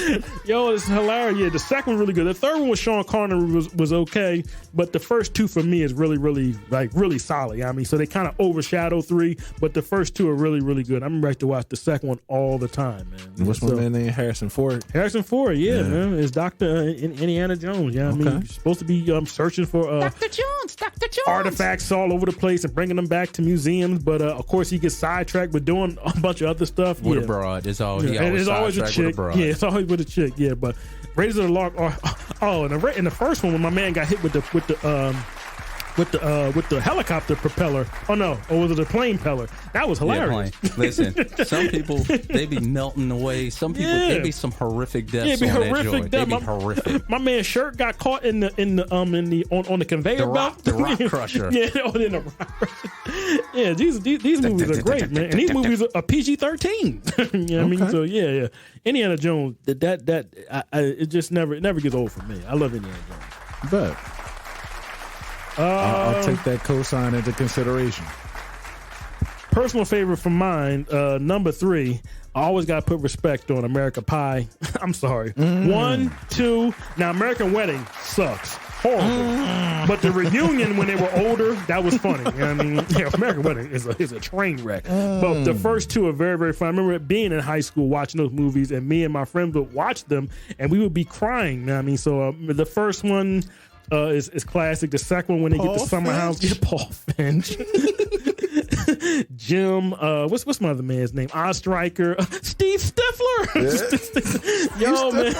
Yo, it's hilarious. Yeah, the second one really good. The third one with Sean Connery was okay, but the first 2 for me is really, really, really solid. I mean, so they kind of overshadow 3, but the first 2 are really, really good. I'm ready to watch the second one all the time, man. What's my man named Harrison Ford? Harrison Ford, yeah. Man. It's Dr. Indiana Jones. Yeah, I mean, you're supposed to be searching for Dr. Jones. Artifacts all over the place and bringing them back to museums, but of course he gets sidetracked with doing a bunch of other stuff. With a broad, it's always a chick. Yeah, it's always with a chick. Yeah, but Raiders of the Lost Ark. In the first one when my man got hit with the helicopter propeller. Oh no, or was it a plane propeller? That was hilarious. Yeah, listen, some people they be melting away. Some people they be some horrific deaths. Yeah, horrific. My man's shirt got caught on the conveyor belt. The rock crusher. Yeah, in the rock crusher. Yeah, these movies are great, man. And these movies are PG-13. You know what I mean? So yeah. Indiana Jones. It just never gets old for me. I love Indiana Jones. But I'll take that cosign into consideration. Personal favorite for mine, number 3. I always got to put respect on American Pie. I'm sorry. 1, 2. Now, American Wedding sucks. Horrible. But the reunion when they were older, that was funny. You know what I mean? Yeah, American Wedding is a train wreck. But the first 2 are very, very fun. I remember being in high school watching those movies, and me and my friends would watch them, and we would be crying. You know what I mean? So the first one is classic. The second one when they get to summer house, Paul Finch. Jim, what's my other man's name? Oz Stryker, Steve Stifler. Yo, man.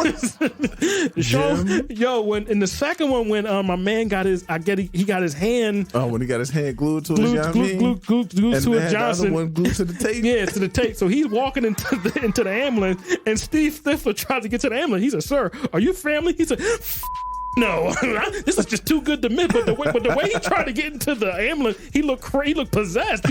The show, yo, when in the second one, when my man got his, he got his hand. Oh, when he got his hand glued to his glued to his Johnson. One glued to the tape. Yeah, to the tape. So he's walking into the ambulance, and Steve Stifler tries to get to the ambulance. He said, "Sir, are you family?" He said, "No, this is just too good to miss." But the way he tried to get into the ambulance, he looked possessed.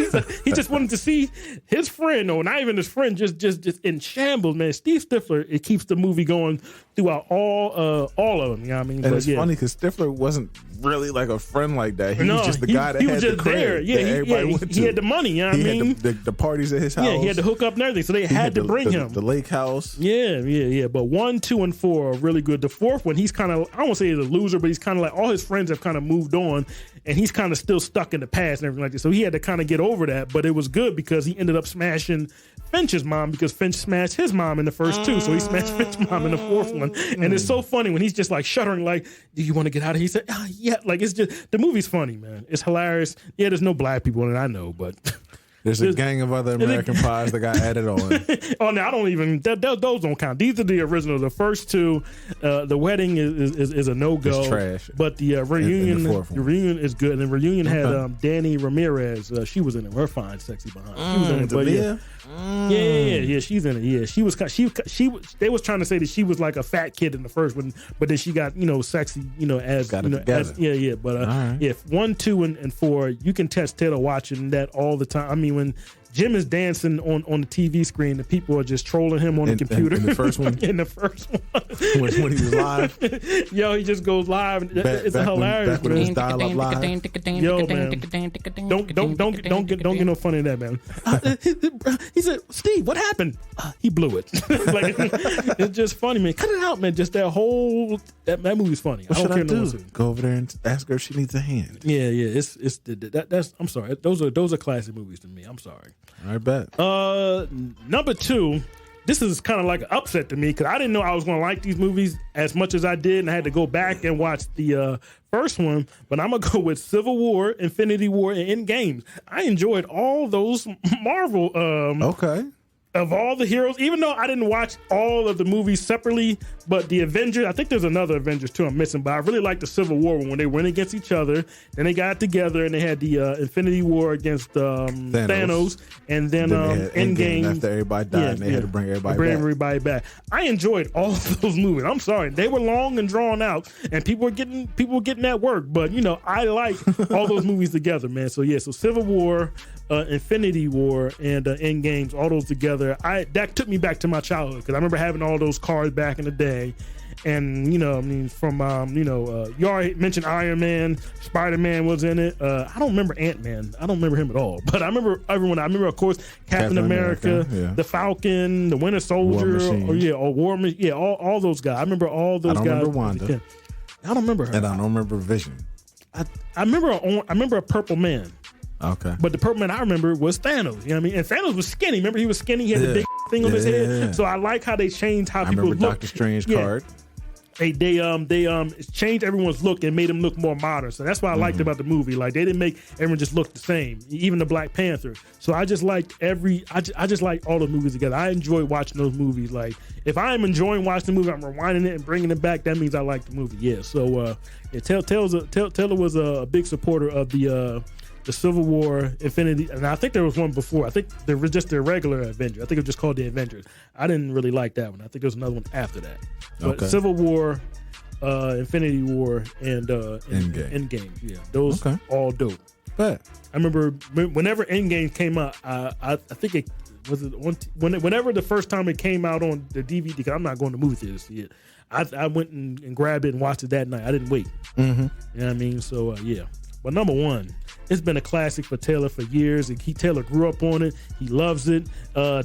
He just wanted to see his friend, or not even his friend, just in shambles, man. Steve Stifler, it keeps the movie going throughout all of them. You know what I mean? And it's funny because Stifler wasn't really like a friend like that. He was just the guy that had the crib he had the money. You know what I mean? Had the parties at his house. Yeah, he had the hookup and everything, so they had to bring him. The lake house. Yeah. But 1, 2, and 4 are really good. The fourth one, he's kind of, I won't say he's a loser, but he's kind of like, all his friends have kind of moved on, and he's kind of still stuck in the past and everything like that. So he had to kind of get over that, but it was good because he ended up smashing Finch's mom, because Finch smashed his mom in the first two, so he smashed Finch's mom in the fourth one. And it's so funny when he's just like shuddering, like, "Do you want to get out of here?" He said, "Yeah." Like, it's just, the movie's funny, man. It's hilarious. Yeah, there's no black people in it, I know, but there's a gang of other American Pies that got added on. Oh, no, I don't even, those don't count. These are the originals. The first two, the wedding is a no-go. It's trash. But the reunion is good. And the reunion had Danny Ramirez. She was in it. Her fine, sexy behind. She was in it. But yeah, she's in it. Yeah, she was. They was trying to say that she was like a fat kid in the first one, but then she got sexy. As got it together. Yeah. But right. 1, 2, and 4, you can test Taylor watching that all the time. I mean, when Jim is dancing on the TV screen, the people are just trolling him on the computer. In the first one? In the first one. when he was live? Yo, he just goes live. It's hilarious. Back when it was dial-up live. Yo, man. Don't get no funny in that, man. He said, "Steve, what happened?" He blew it. Like, it's just funny, man. Cut it out, man. Just that whole, that movie's funny. What should I do? Go over there and ask her if she needs a hand. Yeah. That's I'm sorry. Those are classic movies to me. I'm sorry. I bet. Number 2, this is kind of like an upset to me because I didn't know I was going to like these movies as much as I did, and I had to go back and watch the first one. But I'm going to go with Civil War, Infinity War, and Endgame. I enjoyed all those Marvel. Okay. Of all the heroes, even though I didn't watch all of the movies separately, but the Avengers, I think there's another Avengers too I'm missing, but I really like the Civil War when they went against each other, then they got together and they had the Infinity War against Thanos, and then Endgame after everybody died, and they had to bring everybody back. I enjoyed all of those movies. I'm sorry, they were long and drawn out, and people were getting that work, but I like all those movies together, man. So Civil War, Infinity War, and Endgames, all those together. That took me back to my childhood because I remember having all those cards back in the day. And you already mentioned Iron Man, Spider-Man was in it. I don't remember Ant-Man. I don't remember him at all. But I remember everyone. I remember, of course, Captain America, the Falcon, the Winter Soldier, War Machine, all those guys. I remember all those guys. I don't remember Wanda. I don't remember her. And I don't remember Vision. I remember a Purple Man. Okay. But the Purple Man I remember was Thanos. You know what I mean? And Thanos was skinny. Remember, he was skinny. He had the big thing on his head. So I like how they changed how people look. Doctor Strange card. They changed everyone's look and made them look more modern. So that's what I liked about the movie. Like, they didn't make everyone just look the same, even the Black Panther. So I just liked I just liked all the movies together. I enjoy watching those movies. Like, if I'm enjoying watching the movie, I'm rewinding it and bringing it back. That means I like the movie. Yeah. So Taylor was a big supporter of the Civil War, Infinity, and I think there was one before. I think there was just the regular Avengers. I think it was just called the Avengers. I didn't really like that one. I think there was another one after that. But Civil War, Infinity War, and Endgame. Yeah, those all dope. But I remember whenever Endgame came out, I think it was whenever the first time it came out on the DVD, because I'm not going to movie theaters to see it. I went and grabbed it and watched it that night. I didn't wait. You know what I mean? So But number 1, it's been a classic for Taylor for years. And Taylor grew up on it. He loves it.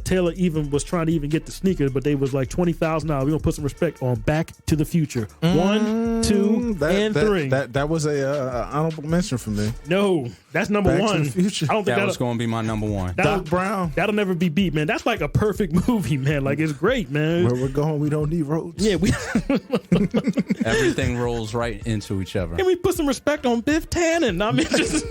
Taylor even was trying to get the sneakers, but they was like $20,000. We're gonna put some respect on Back to the Future. 1, 2, and 3. That was a honorable mention for me. No, that's number Back 1. to the Future. I don't think that was going to be my number 1. Doc Brown. That'll never be beat, man. That's like a perfect movie, man. Like, it's great, man. Where we're going, we don't need roads. Yeah, everything rolls right into each other. And we put some respect on Biff Tannen. win. I mean, just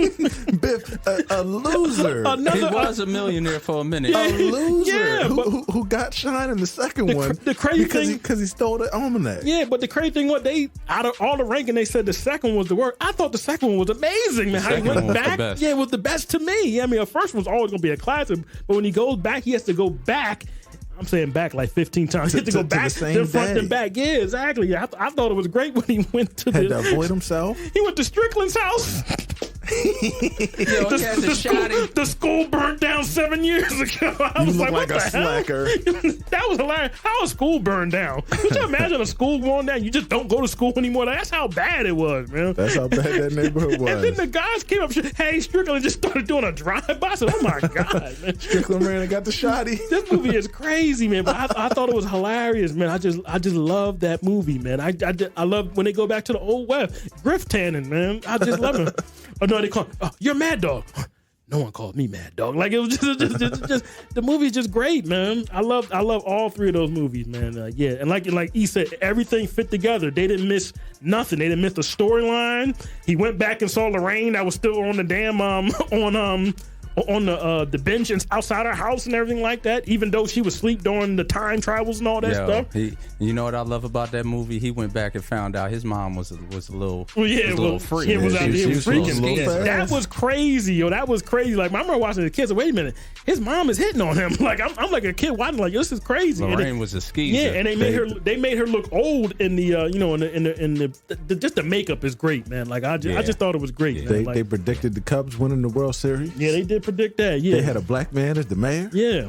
Biff, a loser. He was a millionaire for a minute. A loser Yeah, who got shine in the second one. The crazy thing, because he stole the almanac. yeah, but the crazy thing, what they out of all the ranking, they said the second was the worst. I thought the second one was amazing, man. How he second went one was the back, best. yeah, it was the best to me. Yeah, I mean, the first one's always gonna be a classic, but when he goes back, he has to go back. I'm saying back like 15 times. He had to go back the same to front day. and back. Yeah, exactly. Yeah, I thought it was great when he went to Had to avoid himself. He went to Strickland's house. The school burnt down 7 years ago. I was look like, like what a the hell? slacker. That was hilarious. How a school burned down? Could you imagine a school going down? You just don't go to school anymore. That's how bad it was, man. That's how bad that neighborhood was. And then the guys came up, hey, Strickland just started doing a drive-by. I said, oh my God, man. Strickland ran and got the shotty. This movie is crazy, man. But I thought it was hilarious, man. I just love that movie, man. I love when they go back to the old West. Griff Tannen, man. I just love him. Oh no, they call him, you're Mad Dog. No one called me Mad Dog. Like it was just the movie's just great, man. I love all three of those movies, man. Yeah, and like he said, everything fit together. They didn't miss nothing. They didn't miss the storyline. He went back and saw Lorraine that was still on the damn on the bench outside her house and everything like that, even though she was asleep during the time travels and all that stuff. You know what I love about that movie? He went back and found out his mom was a little freak. He was out here freaking. Yeah. That was crazy, yo. That was crazy. Like I remember watching the kids. Wait a minute, his mom is hitting on him. Like I'm like a kid watching. Like this is crazy. Lorraine was a skeezer. Yeah, and they made her look old in the in the just the makeup is great, man. Like I just thought it was great. Yeah. Man. They predicted the Cubs winning the World Series. Yeah, they did predict that. Yeah, They had a black man as the mayor. yeah.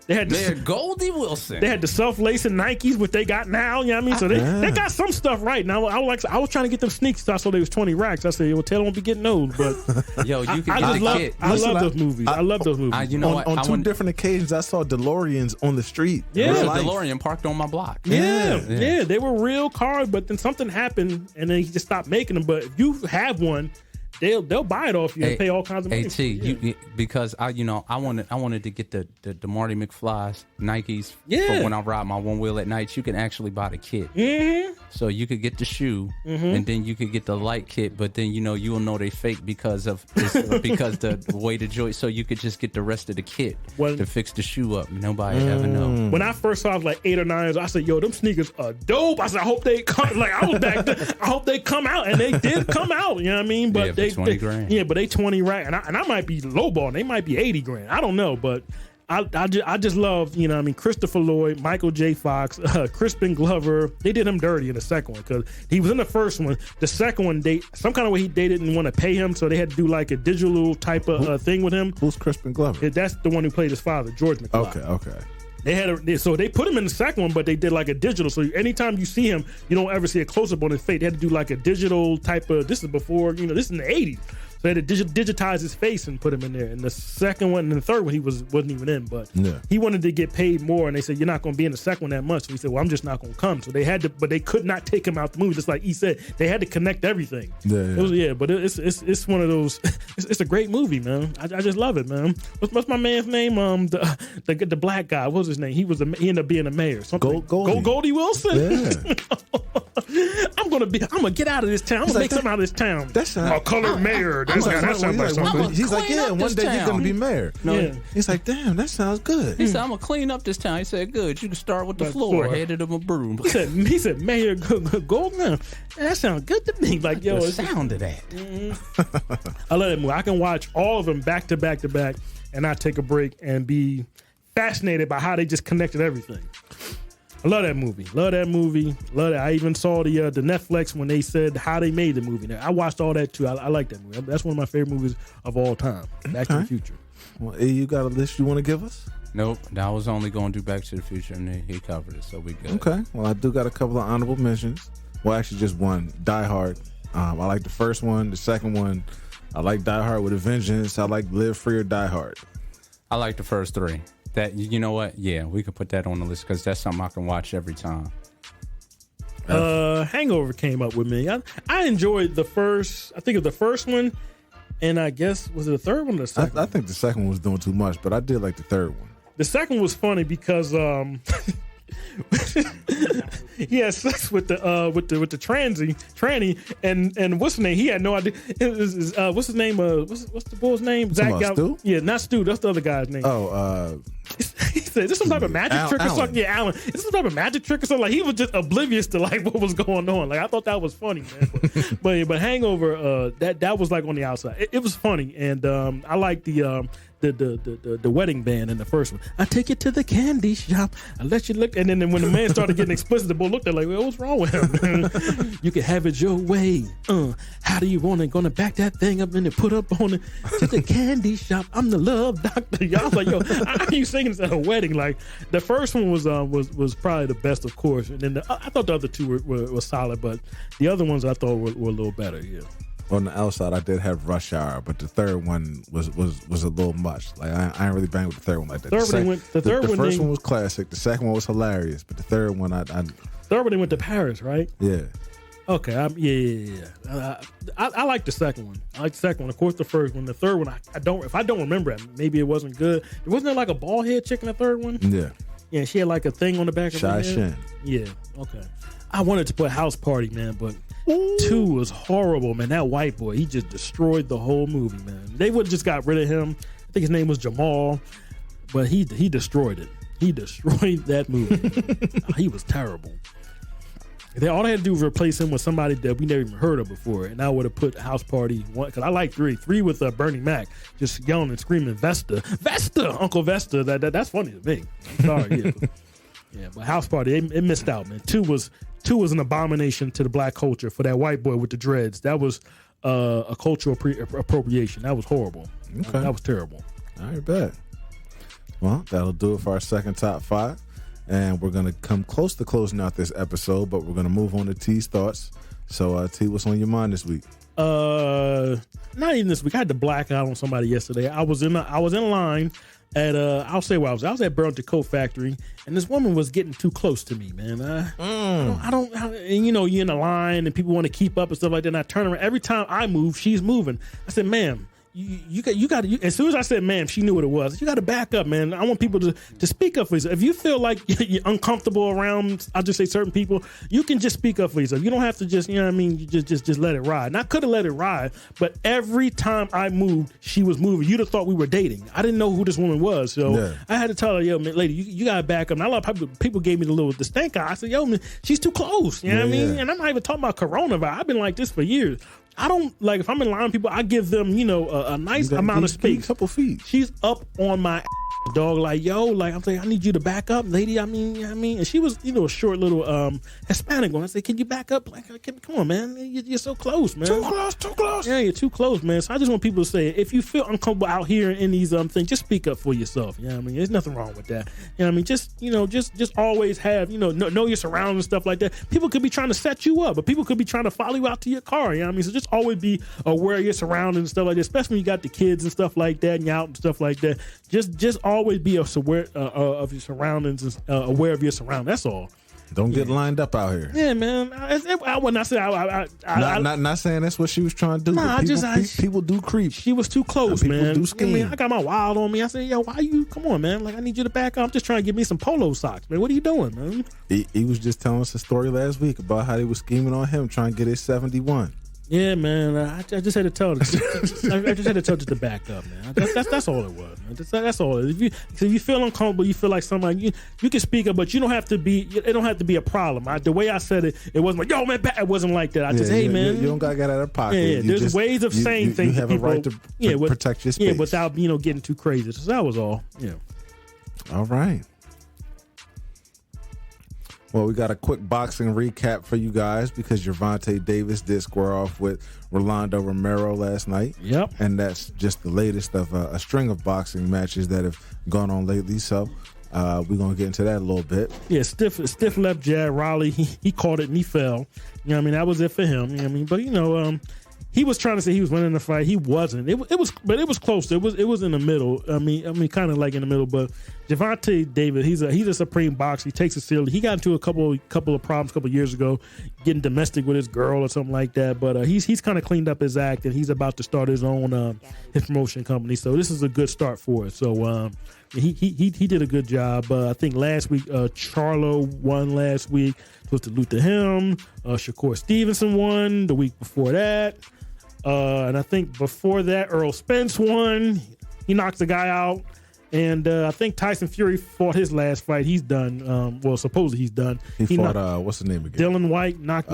They had Mayor Goldie Wilson. They had the self-lacing Nikes, what they got now. You know what I mean? So they got some stuff right now. I was trying to get them sneakers. So I saw they was 20 racks. I said, well, Taylor won't be getting those. But Yo, you can I get just the love. kid. I love those movies. I love those movies. You know what? On two different occasions, I saw DeLoreans on the street. Yeah. There's a Life. DeLorean parked on my block. yeah, they were real cars. But then something happened, and then he just stopped making them. But if you have one, they'll buy it off you and pay all kinds of money. Because I wanted to get the Marty McFly's Nikes Yeah. for when I ride my one wheel at night. You can actually buy the kit. Mm-hmm. So you could get the shoe and then you could get the light kit, but then you'll know they fake because the way the joint. So you could just get the rest of the kit to fix the shoe up. Nobody ever know. When I first saw it, I was like 8 or 9, I said, "Yo, them sneakers are dope." I said, "I hope they come." Like I was back there. I hope they come out, and they did come out. You know what I mean? But for 20 grand. Yeah, but they 20 right, and I might be lowballing. They might be 80 grand. I don't know, but I just love, you know what I mean, Christopher Lloyd, Michael J. Fox, Crispin Glover. They did him dirty in the second one because he was in the first one. The second one, some kind of way they didn't want to pay him, so they had to do like a digital type of thing with him. Who's Crispin Glover? That's the one who played his father, George McFly. Okay. So they put him in the second one, but they did like a digital. So anytime you see him, you don't ever see a close up on his face. They had to do like a digital type of. This is before, this is in the 80s. So they had to digitize his face and put him in there. And the second one and the third one, he wasn't even in. But he wanted to get paid more, and they said, "You're not going to be in the second one that much." So he said, "Well, I'm just not going to come." So they had to, but they could not take him out the movie. Just like he said, they had to connect everything. But it's one of those. It's a great movie, man. I just love it, man. What's my man's name? The black guy. What was his name? He ended up being a mayor. Goldie Wilson. Yeah. I'm gonna get out of this town. I'm gonna make something out of this town. That's a colored mayor. That sounds like something. He's like, yeah, one day you're gonna be mayor. He's like, damn, that sounds good. He said, "I'm gonna clean up this town." He said, "Good, you can start with the floor. Headed him a broom." He said, Mayor Goldman. That sounds good to me. Like, yo, the sound of that. I love that movie. I can watch all of them back to back to back, and not take a break and be fascinated by how they just connected everything. I love that movie. Love that. I even saw the Netflix when they said how they made the movie. Now, I watched all that too. I like that movie. That's one of my favorite movies of all time. Back to the Future. Well, you got a list you want to give us? Nope. I was only going to do Back to the Future, and he covered it, so we good. Okay. Well, I do got a couple of honorable mentions. Well, actually, just one. Die Hard. I like the first one. The second one, I like Die Hard with a Vengeance. I like Live Free or Die Hard. I like the first three. That, you know what? Yeah, we could put that on the list because that's something I can watch every time. Hangover came up with me. I enjoyed the first. I think of the first one, and I guess was it the third one or the second? I think the second one was doing too much, but I did like the third one. The second was funny because he had sex with the tranny, and what's his name? He had no idea. What's his name? What's the boy's name? Zach Stu? Yeah, not Stu. That's the other guy's name. Oh, he said, "This some type of magic trick or something." Yeah, Alan. This some type of magic trick or something. Like he was just oblivious to like what was going on. Like I thought that was funny, man. But Hangover, that was like on the outside. It was funny, and I like the wedding band in the first one. I take you to the candy shop. I let you look, and then when the man started getting explicit, the boy looked at like, well, what's wrong with him? You can have it your way. How do you want it? Gonna back that thing up and then put up on it to the candy shop. I'm the love doctor. Y'all like, yo, how are you singing this at a wedding? Like the first one was probably the best, of course, and then I thought the other two were solid, but the other ones I thought were a little better. Yeah. On the outside, I did have Rush Hour, but the third one was a little much. Like I ain't really bang with the third one like that. The first one was classic. The second one was hilarious, but the third one, third one they went to Paris, right? Yeah. Okay. I like the second one. I like the second one. Of course, the first one. The third one, I don't. If I don't remember it, maybe it wasn't good. Wasn't there like a bald head chick in the third one? Yeah. Yeah. She had like a thing on the back of her head. Shin. Yeah. Okay. I wanted to put House Party, man, but 2 was horrible, man. That white boy, he just destroyed the whole movie, man. They would have just got rid of him. I think his name was Jamal, but he destroyed it. He destroyed that movie. He was terrible. All they had to do was replace him with somebody that we never even heard of before, and I would have put House Party 1, because I like 3 with Bernie Mac just yelling and screaming Vesta, Uncle Vesta. That's funny to me. I'm sorry, yeah, but House Party, it missed out, man. 2 was an abomination to the black culture for that white boy with the dreads. That was a cultural appropriation. That was horrible. Okay. That was terrible. All right, bet. Well, that'll do it for our second top 5. And we're going to come close to closing out this episode, but we're going to move on to T's thoughts. So, T, what's on your mind this week? Not even this week. I had to black out on somebody yesterday. I was in line at I'll say where I was. I was at Burlington Coat Factory, and this woman was getting too close to me, man. I don't and you're in a line and people want to keep up and stuff like that. And I turn around every time I move, she's moving. I said, ma'am, you got to. As soon as I said, ma'am, she knew what it was. You got to back up, man. I want people to speak up for yourself. If you feel like you're uncomfortable around, I'll just say certain people, you can just speak up for yourself. You don't have to just, you know what I mean, you just let it ride. And I could have let it ride, but every time I moved, she was moving. You'd have thought we were dating. I didn't know who this woman was, so I had to tell her, yo, man, lady, you got to back up. And a lot of people gave me the stink eye. I said, yo, man, she's too close. You know what I mean? And I'm not even talking about coronavirus. I've been like this for years. I don't like if I'm in line with people, I give them, a nice amount of space. A couple feet. She's up on my dog, like, yo, like I'm saying, I need you to back up, lady. I mean, and she was, a short little Hispanic one. I said, can you back up? Like, come on, man, you're so close, man. Too close. Yeah, you're too close, man. So I just want people to say, if you feel uncomfortable out here in these things, just speak up for yourself. You know what I mean? There's nothing wrong with that. You know what I mean? Just always have, know your surroundings and stuff like that. People could be trying to set you up, but people could be trying to follow you out to your car. You know what I mean? So just always be aware of your surroundings and stuff like that, especially when you got the kids and stuff like that and you're out and stuff like that. Just always be aware of your surroundings and aware of your surroundings. That's all. Don't get lined up out here. Yeah, man. When I said not saying that's what she was trying to do. Nah, people do creep. She was too close, people man. do scheme. I mean, I got my wild on me. I said, yo, why you? Come on, man. Like, I need you to back up. I'm just trying to get me some polo socks, man. What are you doing, man? He was just telling us a story last week about how they was scheming on him trying to get his 71. Yeah, man. I just had to tell her. I just had to tell her to back up, man. That's all it was, man. That's all. If you feel uncomfortable, you feel like somebody, you can speak up, but you don't have to be. It don't have to be a problem. The way I said it, it wasn't like, yo, man, it wasn't like that. Hey, man, you don't gotta get out of pocket. Yeah, there's ways of saying things. You have a right to protect your space. Yeah, without getting too crazy. So that was all. Yeah. All right. Well, we got a quick boxing recap for you guys because Gervonta Davis did square off with Rolando Romero last night. Yep. And that's just the latest of a string of boxing matches that have gone on lately. So we're going to get into that a little bit. Yeah, stiff left jab. Raleigh, he caught it and he fell. You know what I mean? That was it for him. You know what I mean? But, he was trying to say he was winning the fight. He wasn't. It was close. It was in the middle. I mean, kind of like in the middle. But Gervonta Davis, he's a supreme boxer. He takes it seriously. He got into a couple of problems a couple of years ago, getting domestic with his girl or something like that. But he's kind of cleaned up his act, and he's about to start his own his promotion company. So this is a good start for it. So he did a good job. I think last week Charlo won last week. Supposed to salute to him. Shakur Stevenson won the week before that. And I think before that, Earl Spence won. He knocked the guy out. And I think Tyson Fury fought his last fight. He's done. Well, supposedly he's done. He fought, what's his name again? Dylan White knocked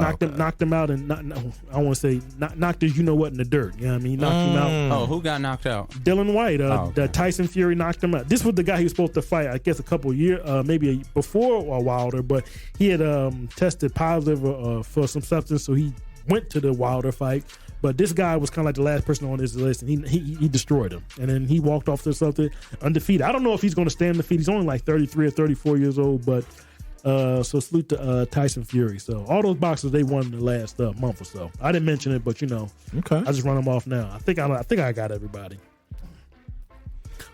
him out, and I want to say knocked his you know what in the dirt. You know what I mean? He knocked him out. Oh, who got knocked out? Dylan White. Tyson Fury knocked him out. This was the guy he was supposed to fight, I guess, a couple of years, maybe before Wilder, but he had tested positive for some substance, so he went to the Wilder fight. But this guy was kind of like the last person on his list, and he destroyed him. And then he walked off to something undefeated. I don't know if he's going to stay undefeated. He's only like 33 or 34 years old, but so salute to Tyson Fury. So all those boxers, they won the last month or so. I didn't mention it, but okay. I just run them off now. I think I got everybody.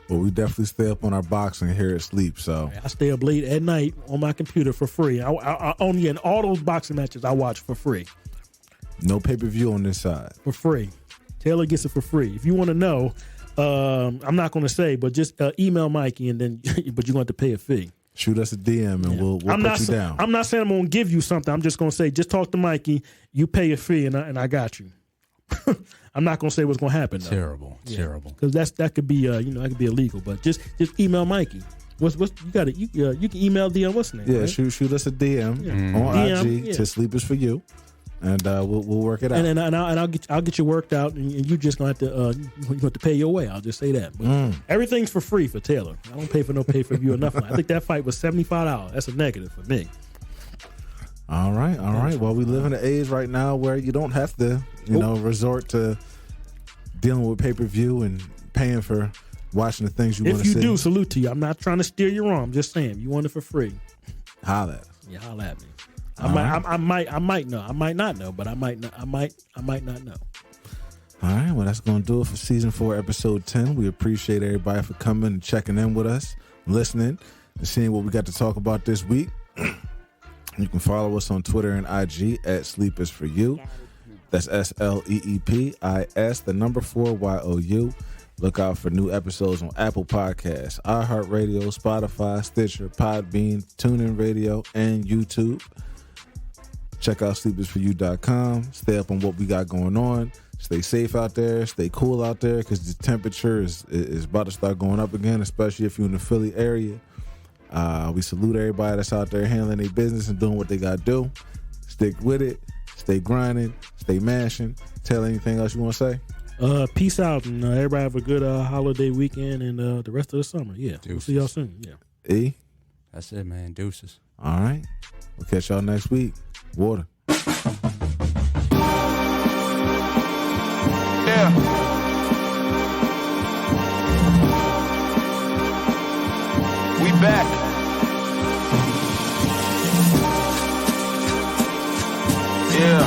Well, we definitely stay up on our boxing here at S.L.E.E.P. So I stay up late at night on my computer for free. I only in all those boxing matches I watch for free. No pay-per-view on this side. For free. Taylor gets it for free. If you want to know, I'm not going to say, but just email Mikey, and then but you're going to have to pay a fee. Shoot us a DM, and we'll put you down. I'm not saying I'm going to give you something. I'm just going to say, just talk to Mikey. You pay a fee, and I got you. I'm not going to say what's going to happen, though. Terrible. Because that could be that could be illegal. But just email Mikey. What's you got it? You can email DM. What's the name? Yeah, right? shoot us a DM on DM, IG to Sleep Is For You. And we'll work it out. And I'll get you worked out, and you just gonna have to you have to pay your way. I'll just say that. But everything's for free for Taylor. I don't pay for no pay-per-view or nothing. I think that fight was $75. That's a negative for me. All right. Well, we live in an age right now where you don't have to, resort to dealing with pay-per-view and paying for watching the things you want to see. If you do, salute to you. I'm not trying to steer you wrong. I'm just saying, you want it for free. Holla at us. Yeah, holla at me. I might know. I might not know, but I might not know. All right, well, that's going to do it for season 4, episode 10. We appreciate everybody for coming and checking in with us, listening, and seeing what we got to talk about this week. You can follow us on Twitter and IG at Sleep Is For You. That's SLEEPIS, the number 4 YOU. Look out for new episodes on Apple Podcasts, Iheartradio, Spotify, Stitcher, PodBean, TuneIn Radio, and YouTube. Check out sleepisforyou.com. Stay up on what we got going on. Stay safe out there. Stay cool out there because the temperature is about to start going up again, especially if you're in the Philly area. We salute everybody that's out there handling their business and doing what they got to do. Stick with it. Stay grinding. Stay mashing. Tell anything else you want to say? Peace out, and everybody have a good holiday weekend and the rest of the summer. Yeah, Deuces. We'll see y'all soon. Yeah. E? That's it, man. Deuces. All right. We'll catch y'all next week. Water. Yeah. We back. Yeah.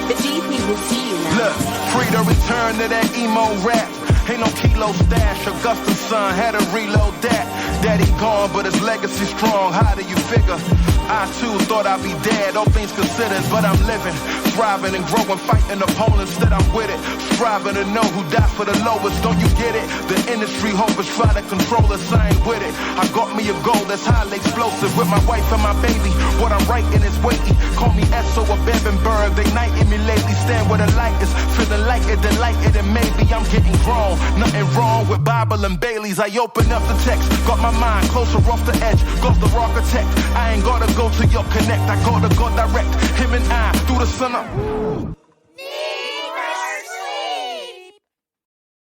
The GP will see you now. Look, free to return to that emo rap. Ain't no kilo stash. Augusta's son had to reload that. Daddy gone, but his legacy strong. How do you figure? I too thought I'd be dead, all things considered, but I'm living, thriving and growing, fighting opponents that I'm with it. Striving to know who died for the lowest, don't you get it? The industry hopers try to control us, I ain't with it. I got me a goal that's highly explosive with my wife and my baby. What I'm writing is weighty. Call me S.O. or Bevanburg, they knighting me lately. Stand where the light is, feeling like it, delighted, and maybe I'm getting grown. Nothing wrong with Bible and Bailey's. I open up the text, got my mind closer off the edge. Goes the architect, I ain't gotta go to your connect. I gotta go direct, him and I through the sun up.